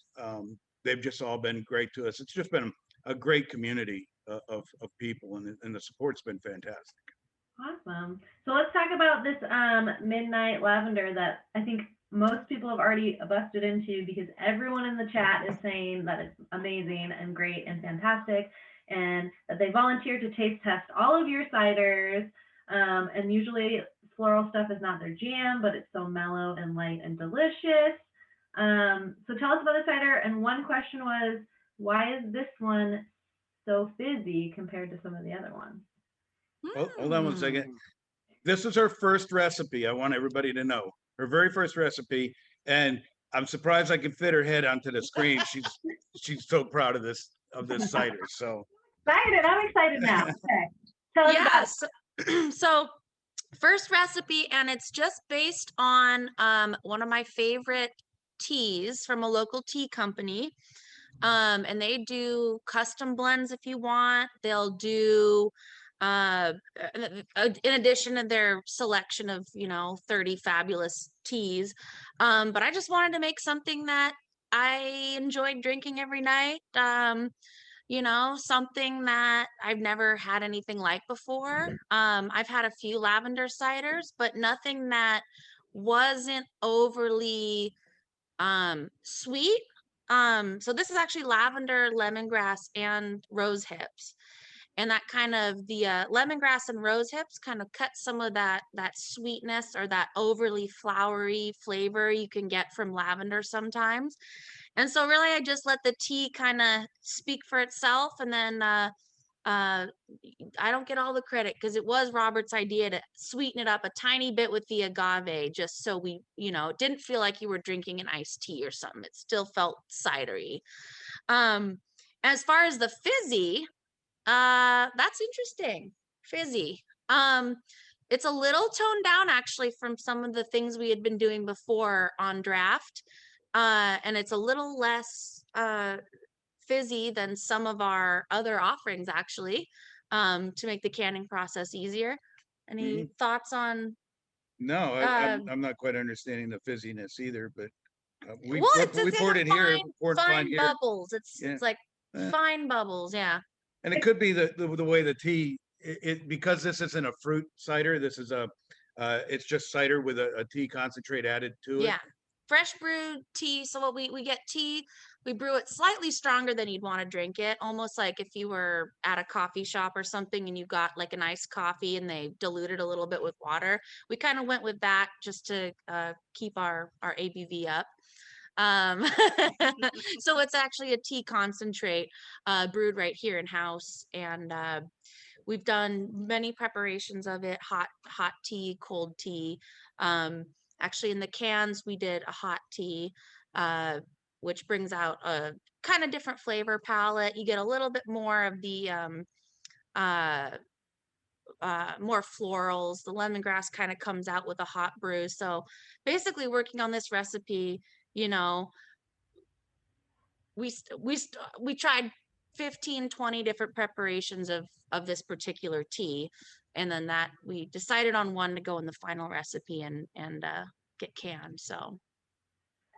they've just all been great to us. It's just been a great community of people, and the support's been fantastic. Awesome. So let's talk about this midnight lavender that I think most people have already busted into, because everyone in the chat is saying that it's amazing and great and fantastic, and that they volunteered to taste test all of your ciders. And usually floral stuff is not their jam, but it's so mellow and light and delicious. So tell us about the cider. And one question was, why is this one so fizzy compared to some of the other ones? Hold on one second. This is her first recipe. I want everybody to know her very first recipe, and I'm surprised I could fit her head onto the screen. She's so proud of this cider. So Excited! I'm excited now. Okay, tell us about it. So first recipe, and it's just based on one of my favorite teas from a local tea company. And they do custom blends if you want. They'll do in addition to their selection of 30 fabulous teas, but I just wanted to make something that I enjoyed drinking every night. Something that I've never had anything like before. I've had a few lavender ciders, but nothing that wasn't overly sweet. So this is actually lavender, lemongrass, and rose hips. And that kind of the lemongrass and rose hips kind of cut some of that sweetness or that overly flowery flavor you can get from lavender sometimes. And so really I just let the tea kind of speak for itself. And then I don't get all the credit because it was Robert's idea to sweeten it up a tiny bit with the agave, just so we, it didn't feel like you were drinking an iced tea or something. It still felt cidery. As far as the fizzy, that's interesting. Fizzy. It's a little toned down actually from some of the things we had been doing before on draft. And it's a little less fizzy than some of our other offerings actually, to make the canning process easier. Any thoughts on? No, I'm not quite understanding the fizziness either, but we it's poured it here. Fine bubbles. It's like fine bubbles. Yeah. And it could be the way the tea, because this isn't a fruit cider. This is it's just cider with a tea concentrate added to it. Yeah. Fresh brewed tea. So what we get tea, we brew it slightly stronger than you'd want to drink it. Almost like if you were at a coffee shop or something and you got like an iced coffee and they diluted a little bit with water. We kind of went with that just to keep our ABV up. So it's actually a tea concentrate brewed right here in house, and we've done many preparations of it: hot tea, cold tea. Actually, in the cans, we did a hot tea, which brings out a kind of different flavor palette. You get a little bit more of the more florals. The lemongrass kind of comes out with a hot brew. So basically working on this recipe, you know, we tried 15, 20 different preparations of this particular tea. And then that we decided on one to go in the final recipe and get canned. So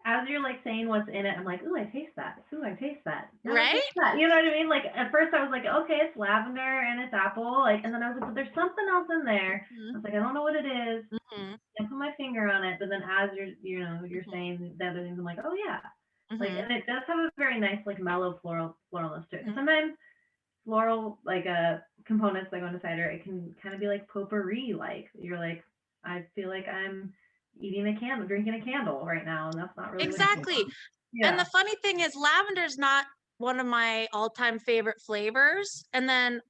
As you're like saying what's in it, I'm like, ooh, I taste that. Ooh, I taste that. Ooh, I Right? taste that. You know what I mean? Like at first I was like, okay, it's lavender and it's apple. Like, and then I was like, but there's something else in there. I was like, I don't know what it is. Mm-hmm. Can't put my finger on it. But then as you're saying the other things, I'm like, oh yeah. Like, Mm-hmm. and it does have a very nice like mellow floralness to it. 'Cause Mhm. sometimes floral like components that go into cider, it can kind of be like potpourri. Like you're like, I feel like I'm eating a candle, drinking a candle right now, and that's not really what you Exactly. want. And Yeah. the funny thing is lavender's not one of my all-time favorite flavors. And then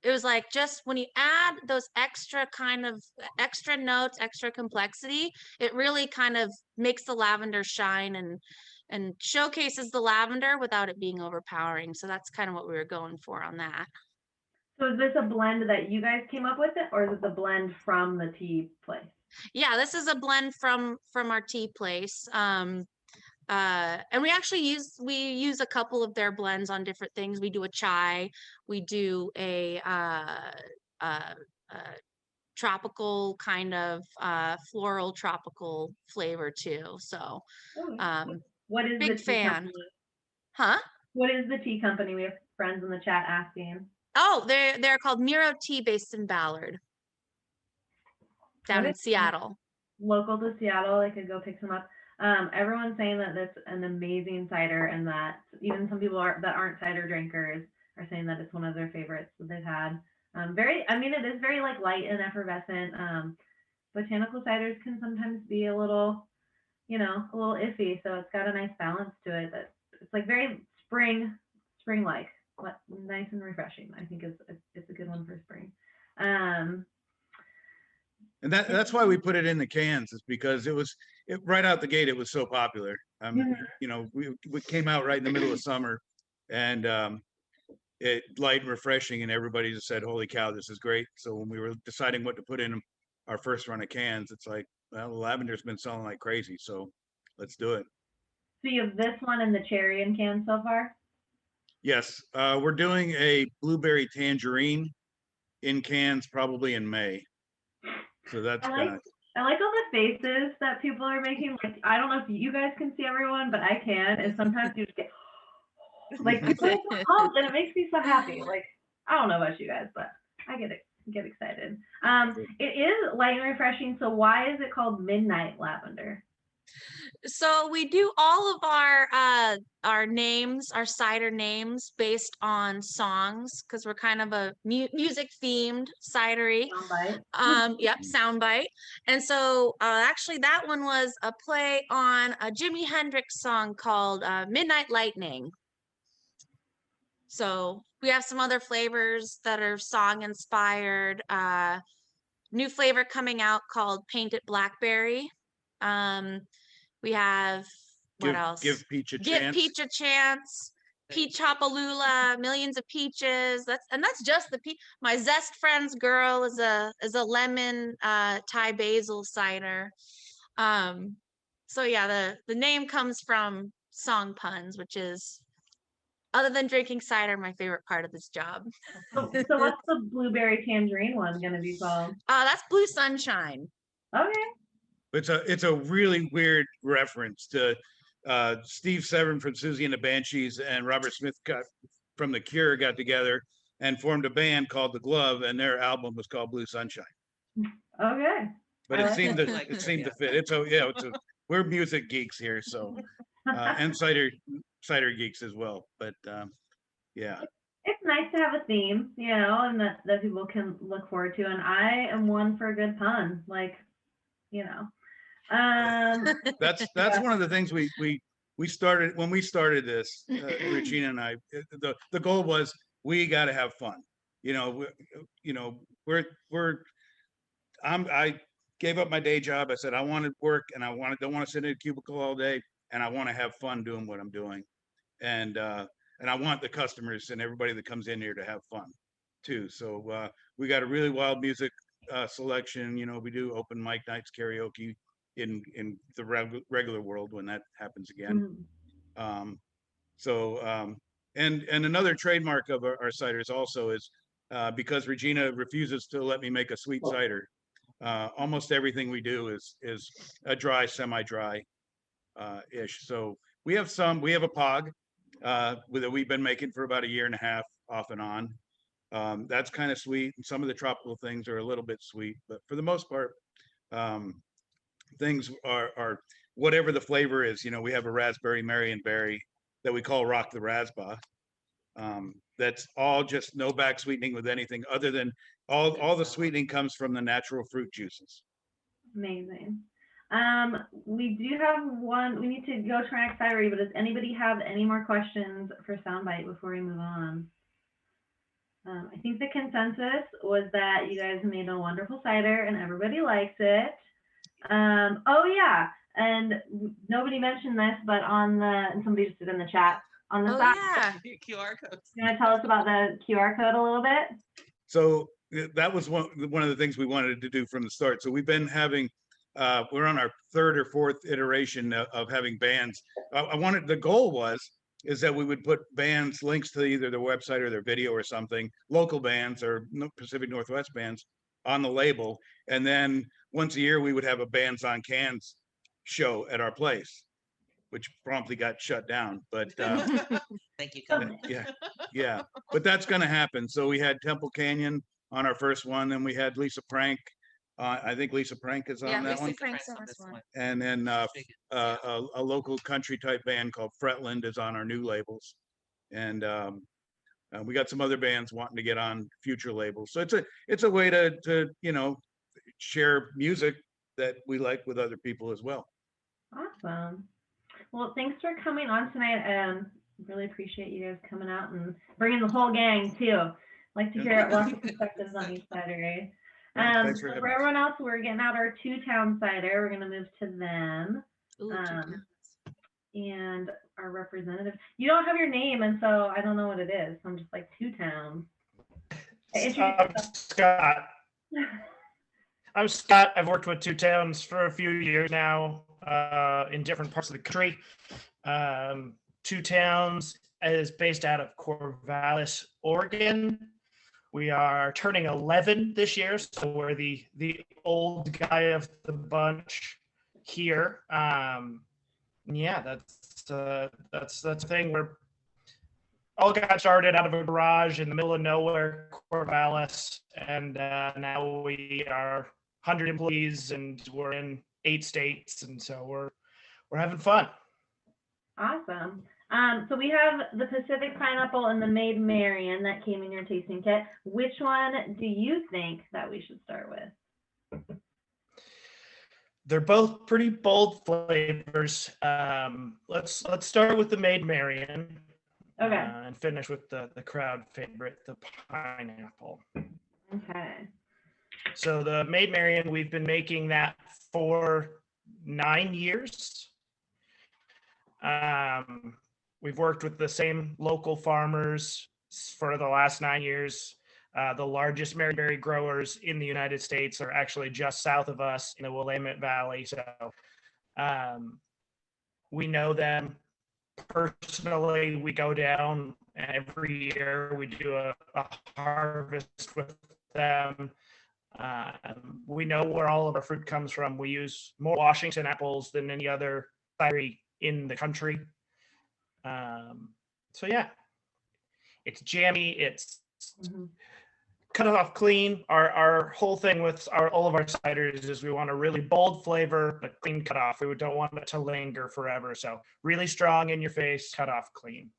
it was like just when you add those extra kind of extra notes, extra complexity, it really kind of makes the lavender shine and showcases the lavender without it being overpowering. So that's kind of what we were going for on that. So is this a blend that you guys came up with it, or is it the blend from the tea place? Yeah, this is a blend from our tea place. And we actually use a couple of their blends on different things. We do a chai, we do a tropical kind of floral tropical flavor too. So Oh, what is the big tea fan. company? Huh? What is the tea company? We have friends in the chat asking. Oh, they're called Miro Tea based in Ballard, down in Okay. Seattle. Local to Seattle, I could go pick some up. Everyone's saying that that's an amazing cider, and that even some people that aren't cider drinkers are saying that it's one of their favorites that they've had. I mean, it is very like light and effervescent. Botanical ciders can sometimes be a little, a little iffy, so it's got a nice balance to it. That it's like very spring-like, nice and refreshing. I think it's a good one for spring. And that's why we put it in the cans, is because right out the gate, it was so popular. Mhm. We came out right in the middle of summer, and it light and refreshing, and everybody just said, holy cow, this is great. So when we were deciding what to put in our first run of cans, it's like, well, the lavender's been selling like crazy, so let's do it. So you have this one and the cherry in can so far? Yes, we're doing a blueberry tangerine in cans probably in May. So that's I like all the faces that people are making. Like, I don't know if you guys can see everyone, but I can. And sometimes you just get like people are so pumped, and it makes me so happy. Like, I don't know about you guys, but I get excited. It is light and refreshing. So why is it called Midnight Lavender? So we do all of our names, our cider names, based on songs, because we're kind of a music themed cidery. Soundbite. Yep, Soundbite. And so actually that one was a play on a Jimi Hendrix song called Midnight Lightning. So we have some other flavors that are song inspired. New flavor coming out called Painted Blackberry. We have what else? Give Peach a Give chance. Peach a chance. Peach Hopalula, millions of peaches. That's just the peach. My Zest Friends Girl is a lemon Thai basil cider. So yeah, the name comes from song puns, which is, other than drinking cider, my favorite part of this job. So what's the blueberry tangerine one gonna be called? That's Blue Sunshine. Okay. It's a really weird reference to Steve Severn from Susie and the Banshees and Robert Smith from The Cure got together and formed a band called The Glove, and their album was called Blue Sunshine. Okay. But it seemed Like to that, to fit. We're music geeks here, so and cider geeks as well. But yeah. It's nice to have a theme, and that people can look forward to. And I am one for a good pun, like, That's one of the things we started when we started this, Regina and I. The goal was we got to have fun. I gave up my day job. I said I want to work, and don't want to sit in a cubicle all day, and I want to have fun doing what I'm doing, and I want the customers and everybody that comes in here to have fun. too. So we got a really wild music selection. You know, we do open mic nights, karaoke in the regular world when that happens again. Mhm. And another trademark of our ciders also is because Regina refuses to let me make a sweet cider. Almost everything we do is a dry, semi-dry ish. So we have a pog that we've been making for about a year and a half, off and on. That's kind of sweet, and some of the tropical things are a little bit sweet, but for the most part, things are whatever the flavor is. You know, we have a raspberry Marion berry that we call Rock the Rasba. That's all just no back sweetening with anything other than all the sweetening comes from the natural fruit juices. Amazing. We do have one. We need to go to our next diary, but does anybody have any more questions for Soundbite before we move on? I think the consensus was that you guys made a wonderful cider and everybody likes it. Oh yeah, and nobody mentioned this, but and somebody just did in the chat on the side. Yeah. QR codes. You want to tell us about the QR code a little bit? So that was one of the things we wanted to do from the start. So we've been having, we're on our third or fourth iteration of having bands. The goal is that we would put bands links to either their website or their video or something, local bands or Pacific Northwest bands on the label. And then once a year we would have a Bands on Cans show at our place, which promptly got shut down. But Thank you. Colin. yeah. But that's going to happen. So we had Temple Canyon on our first one, then we had Lisa Prank. I think Lisa Prank is on that one. Frank's on this one. And then a local country type band called Fretland is on our new labels. And we got some other bands wanting to get on future labels. So it's a way to you know, share music that we like with other people as well. Awesome. Well, thanks for coming on tonight. Really appreciate you guys coming out and bringing the whole gang too. Like to hear lots of perspectives on each cider. Thanks For everyone else, we're getting out our Two-Town cider. We're going to move to them. Ooh, And our representative. You don't have your name, and so I don't know what it is. I'm just like Two-Town. Scott. I'm Scott. I've worked with Two Towns for a few years now in different parts of the country. Two Towns is based out of Corvallis, Oregon. We are turning 11 this year, so we're the old guy of the bunch here. Yeah, that's the thing. We're all got started out of a garage in the middle of nowhere, Corvallis, and now we are 100 employees and we're in 8 states, and so we're having fun. Awesome. So we have the Pacific Pineapple and the Maid Marian that came in your tasting kit. Which one do you think that we should start with? They're both pretty bold flavors. Let's start with the Maid Marian. Okay. And finish with the crowd favorite, the pineapple. Okay. So the Maid Marian, we've been making that for 9 years. We've worked with the same local farmers for the last 9 years. The largest Maryberry growers in the United States are actually just south of us in the Willamette Valley. So we know them personally. We go down every year. We do a harvest with them. We know where all of our fruit comes from. We use more Washington apples than any other cidery in the country. So yeah, it's jammy. It's cut it off clean. Our whole thing with all of our ciders is we want a really bold flavor, but clean cut off. We don't want it to linger forever. So really strong in your face, cut off clean.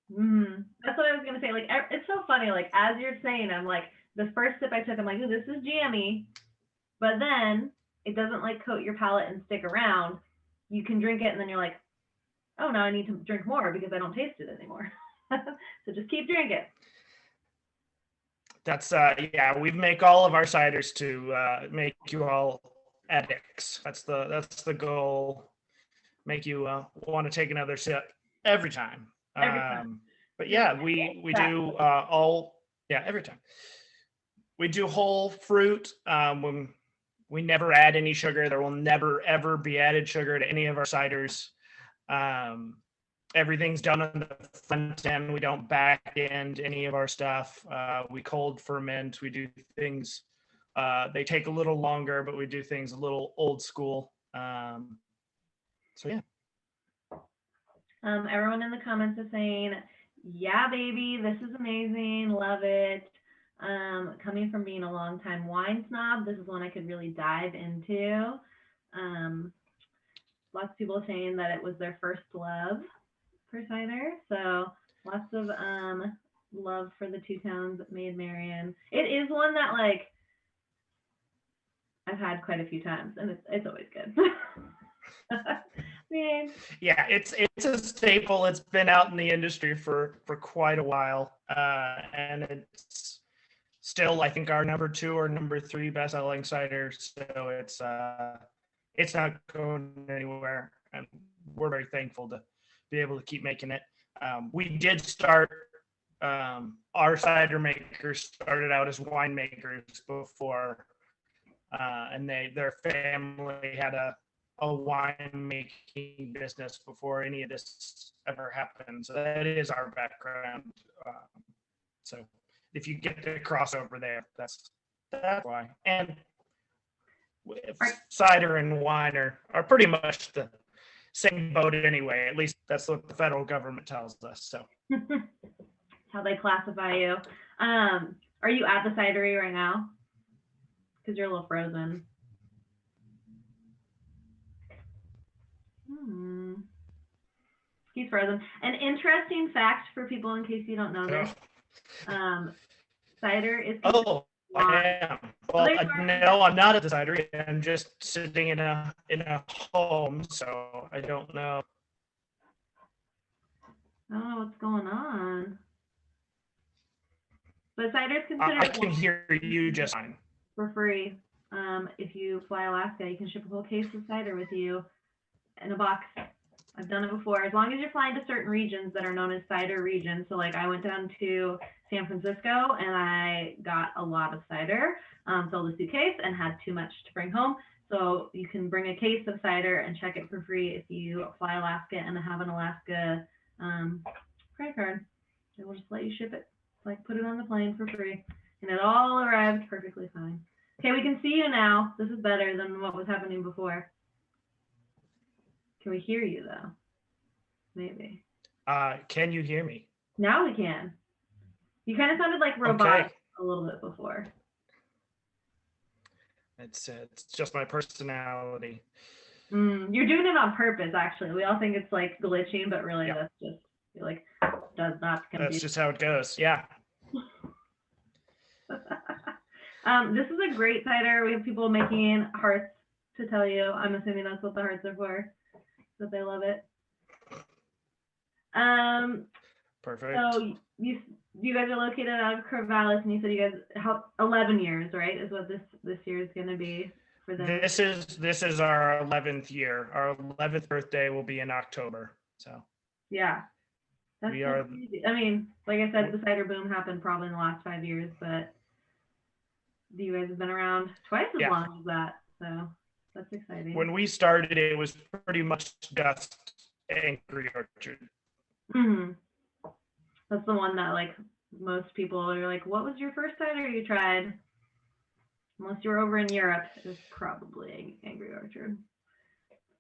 That's what I was gonna say. Like, it's so funny. Like, as you're saying, I'm like, the first sip I took, I'm like, oh, this is jammy, but then it doesn't like coat your palate and stick around. You can drink it, and then you're like, oh, now I need to drink more because I don't taste it anymore. So just keep drinking. That's yeah, we make all of our ciders to make you all addicts. That's the goal. Make you want to take another sip every time. But yeah, we do all Yeah, every time. We do whole fruit. When we never add any sugar. There will never, ever be added sugar to any of our ciders. Everything's done on the front end. We don't back end any of our stuff. We cold ferment. We do things. They take a little longer, but we do things a little old school. So yeah. Everyone in the comments is saying, yeah, baby, this is amazing. Love it. Coming from being a longtime wine snob, this is one I could really dive into. Lots of people saying that it was their first love for cider. So lots of love for the Two Towns Made Marion. It is one that like I've had quite a few times, and it's always good. Yeah, it's a staple. It's been out in the industry for quite a while, and it's still, I think, our number 2 or number 3 best-selling cider. So it's not going anywhere, and we're very thankful to be able to keep making it. We did start. Our cider makers started out as winemakers before, and their family had a wine making business before any of this ever happened. So that is our background. So if you get the crossover there, that's why. And cider and wine are pretty much the same boat anyway. At least that's what the federal government tells us. So how they classify you. Are you at the cidery right now? Because you're a little frozen. He's frozen. An interesting fact for people in case you don't know this. Cider is. Oh, I am. Well, no, I'm not at the cidery. I'm just sitting in a home, so I don't know. I don't know what's going on. But cider is considered. I can hear you just fine. For free. If you fly Alaska, you can ship a whole case of cider with you in a box. I've done it before. As long as you're flying to certain regions that are known as cider regions. So like I went down to San Francisco and I got a lot of cider, filled a suitcase and had too much to bring home. So you can bring a case of cider and check it for free if you fly Alaska and have an Alaska credit card. They will just let you ship it. Like put it on the plane for free. And it all arrived perfectly fine. Okay, we can see you now. This is better than what was happening before. Can we hear you though? Maybe. Can you hear me? Now we can. You kind of sounded like robotic a little bit before. It's just my personality. You're doing it on purpose, actually. We all think it's like glitching, but really that's just like does not compute. That's just how it goes. Yeah. This is a great cider. We have people making hearts to tell you. I'm assuming that's what the hearts are for. That they love it. Perfect. So you guys are located out of Corvallis, and you said you guys 11 years, right? Is what this year is going to be for them. This is our 11th year. Our 11th birthday will be in October. So yeah, that's crazy. I mean, like I said, the cider boom happened probably in the last 5 years, but you guys have been around twice as long as that. So that's exciting. When we started, it was pretty much just Angry Orchard. That's the one that like most people are like, what was your first cider you tried? Unless you were over in Europe, it was probably Angry Orchard.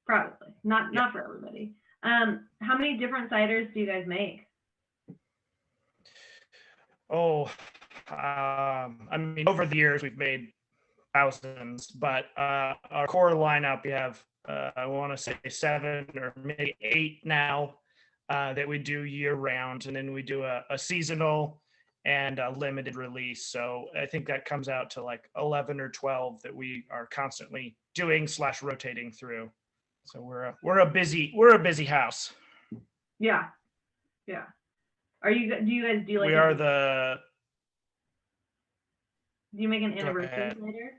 Probably. Not for everybody. How many different ciders do you guys make? Oh, I mean, over the years we've made thousands, but our core lineup, we have I want to say 7 or maybe 8 now that we do year round, and then we do a seasonal and a limited release. So I think that comes out to like 11 or 12 that we are constantly doing / rotating through. So we're a busy house. Yeah. Do you guys do like? Do you make an anniversary cider?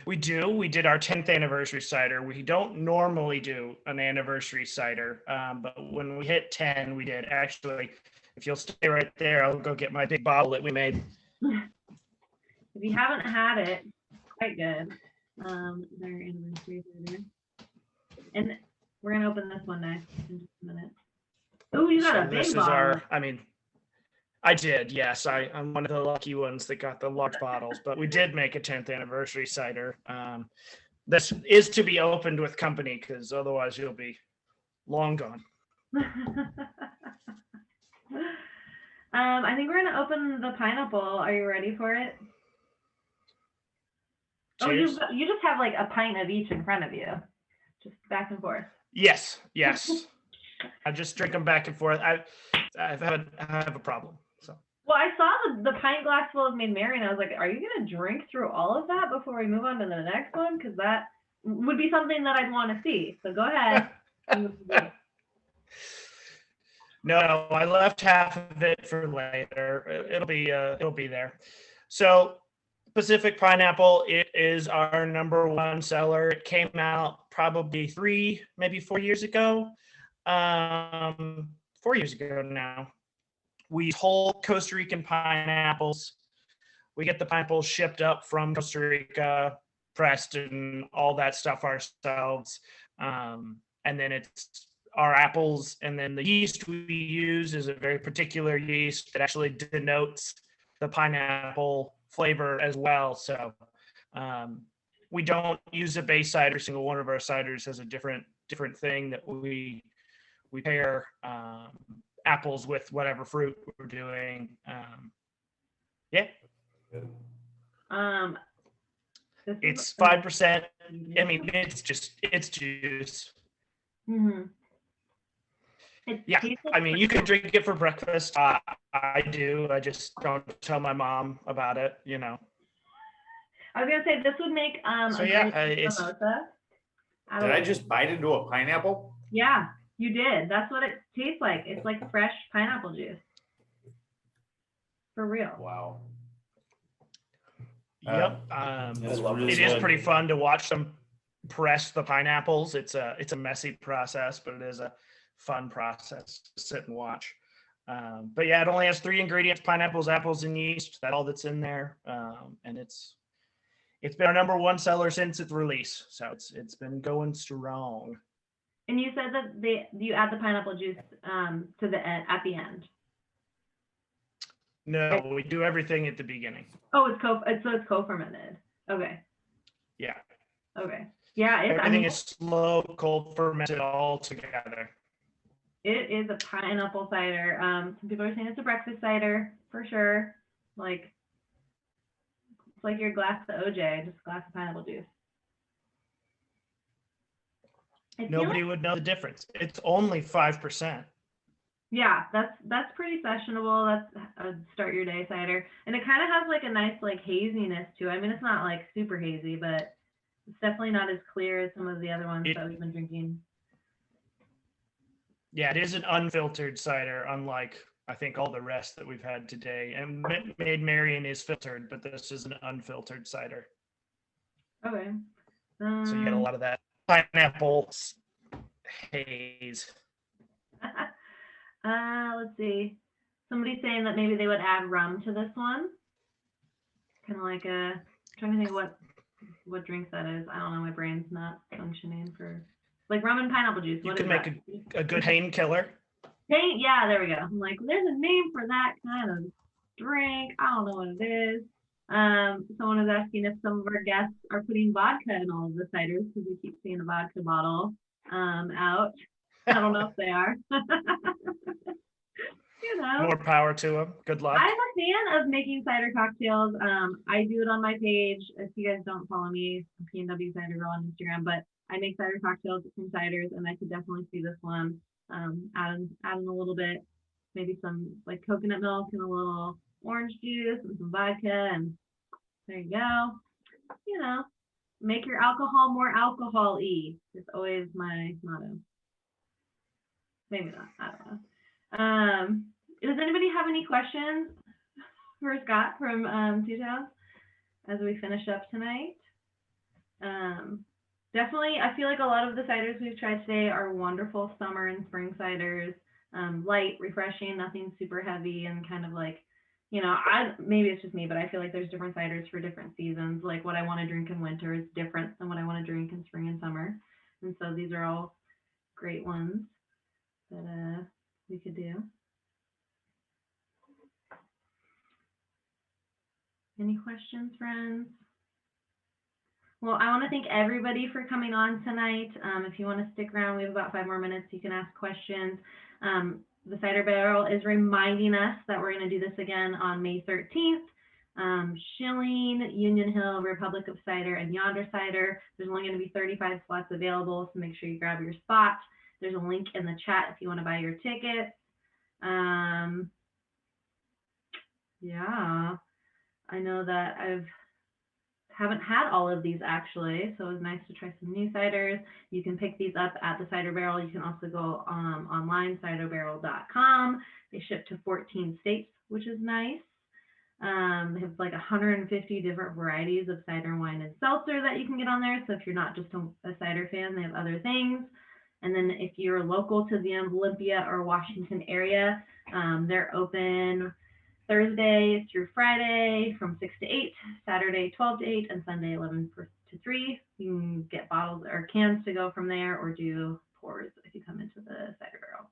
We do. We did our 10th anniversary cider. We don't normally do an anniversary cider, but when we hit 10, we did. Actually, if you'll stay right there, I'll go get my big bottle that we made. If you haven't had it, quite good. Their anniversary cider. And we're gonna open this one next in just a minute. Oh, you got So a big this is bottle. I did, yes. I'm one of the lucky ones that got the large bottles, but we did make a 10th anniversary cider. This is to be opened with company because otherwise you'll be long gone. I think we're gonna open the pineapple. Are you ready for it? Cheers. Oh, you just have like a pint of each in front of you, just back and forth. Yes. I just drink them back and forth. I have a problem. So. Well, I saw the pint glass full of Maid Mary, and I was like, are you gonna drink through all of that before we move on to the next one? Because that would be something that I'd want to see. So go ahead. No, I left half of it for later. It'll be there. So Pacific Pineapple, it is our #1 seller. It came out probably 3, maybe 4 years ago. 4 years ago now. We whole Costa Rican pineapples. We get the pineapples shipped up from Costa Rica, pressed and all that stuff ourselves. And then it's our apples, and then the yeast we use is a very particular yeast that actually denotes the pineapple flavor as well. So we don't use a base cider. Single one of our ciders has a different thing that we pair apples with whatever fruit we're doing. Yeah. It's 5%. I mean, it's juice. Mm-hmm. Yeah, I mean, you can drink it for breakfast. I do. I just don't tell my mom about it, you know. I was gonna say this would make So a yeah, great it's. mimosa. Did I just bite into a pineapple? Yeah, you did. That's what it tastes like. It's like fresh pineapple juice. For real. Wow. Yep. It is pretty fun to watch them press the pineapples. It's a messy process, but it is a fun process to sit and watch. But yeah, it only has 3 ingredients: pineapples, apples, and yeast. That's all that's in there. And it's been our #1 seller since its release. So it's been going strong. And you said that you add the pineapple juice to the end, at the end. No, we do everything at the beginning. Oh, it's co-fermented. Okay. Yeah. Okay. Yeah, Everything is slow, cold fermented all together. It is a pineapple cider. Some people are saying it's a breakfast cider for sure. Like it's like your glass of OJ, just a glass of pineapple juice. Nobody would know the difference. It's only 5%. Yeah, that's pretty sessionable. That's a start your day cider, and it kind of has like a nice like haziness to it. I mean, it's not like super hazy, but it's definitely not as clear as some of the other ones that we've been drinking. Yeah, it is an unfiltered cider, unlike I think all the rest that we've had today. And Maid Marian is filtered, but this is an unfiltered cider. Okay. So you get a lot of that pineapple haze. Let's see. Somebody's saying that maybe they would add rum to this one. Kind of like I'm trying to think of what drinks that is. I don't know. My brain's not functioning for like rum and pineapple juice. You can make a good painkiller. Yeah, there we go. I'm like, there's a name for that kind of drink. I don't know what it is. Someone is asking if some of our guests are putting vodka in all of the ciders because we keep seeing a vodka bottle out. I don't know if they are. You know. More power to them. Good luck. I'm a fan of making cider cocktails. I do it on my page. If you guys don't follow me, PNW Cider Girl on Instagram, but I make cider cocktails from ciders, and I could definitely see this one adding a little bit, maybe some like coconut milk and a little orange juice and some vodka, and there you go. You know, make your alcohol more alcohol-y. It's always my motto. Maybe not. I don't know. Does anybody have any questions for Scott from Two Towns as we finish up tonight? Definitely, I feel like a lot of the ciders we've tried today are wonderful summer and spring ciders. light, refreshing, nothing super heavy, and kind of like, maybe it's just me, but I feel like there's different ciders for different seasons. Like what I want to drink in winter is different than what I want to drink in spring and summer. And so these are all great ones that we could do. Any questions, friends? Well, I want to thank everybody for coming on tonight. If you want to stick around, we have about 5 more minutes. You can ask questions. The Cider Barrel is reminding us that we're going to do this again on May 13th. Schilling, Union Hill, Republic of Cider, and Yonder Cider. There's only going to be 35 slots available, so make sure you grab your spot. There's a link in the chat if you want to buy your tickets. Yeah, I know that haven't had all of these actually, so it was nice to try some new ciders. You can pick these up at the Cider Barrel. You can also go online, ciderbarrel.com. They ship to 14 states, which is nice. They have like 150 different varieties of cider, wine, and seltzer that you can get on there. So if you're not just a cider fan, they have other things. And then if you're local to the Olympia or Washington area, they're open Thursday through Friday from 6 to 8, Saturday 12 to 8, and Sunday 11 to 3. You can get bottles or cans to go from there, or do pours if you come into the Cider Barrel.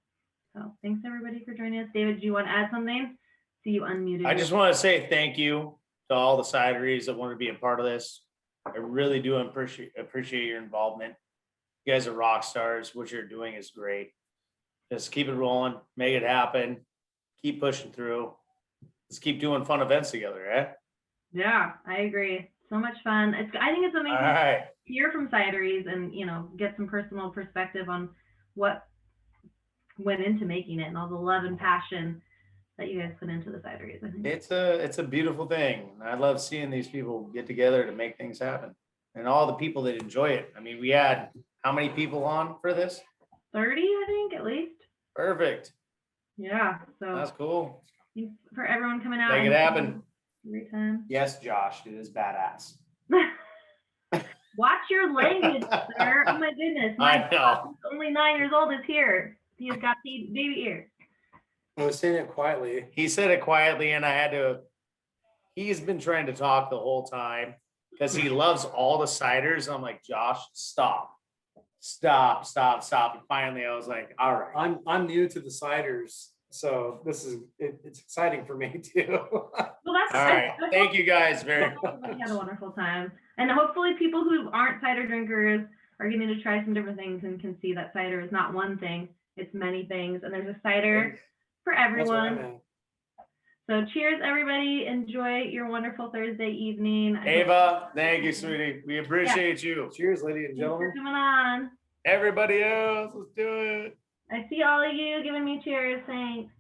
So thanks everybody for joining us. David, do you want to add something? See you unmuted. I just want to say thank you to all the cideries that want to be a part of this. I really do appreciate your involvement. You guys are rock stars. What you're doing is great. Just keep it rolling, make it happen, keep pushing through. Let's keep doing fun events together, eh? Yeah, I agree. So much fun. I think it's amazing to hear from cideries and, get some personal perspective on what went into making it and all the love and passion that you guys put into the cideries. I think It's a beautiful thing. I love seeing these people get together to make things happen, and all the people that enjoy it. I mean, we had how many people on for this? 30, I think, at least. Perfect. Yeah, so That's cool. thanks for everyone coming out. Make it happen. Every time. Yes, Josh, it is badass. Watch your language, sir. Oh my goodness. I My know. God, only 9 years old is here. He has got baby ears. I was saying it quietly. He said it quietly, and I had to. He's been trying to talk the whole time because he loves all the ciders. I'm like, Josh, stop. And finally, I was like, all right. I'm new to the ciders, so this is it's exciting for me too. Well, that's All right. Thank you guys very much. We had a wonderful time. And hopefully people who aren't cider drinkers are getting to try some different things and can see that cider is not one thing, it's many things. And there's a cider for everyone. So cheers, everybody. Enjoy your wonderful Thursday evening. Ava, thank you, sweetie. We appreciate you. Cheers, ladies and Thanks for gentlemen. coming on. Everybody else, let's do it. I see all of you giving me cheers. Thanks.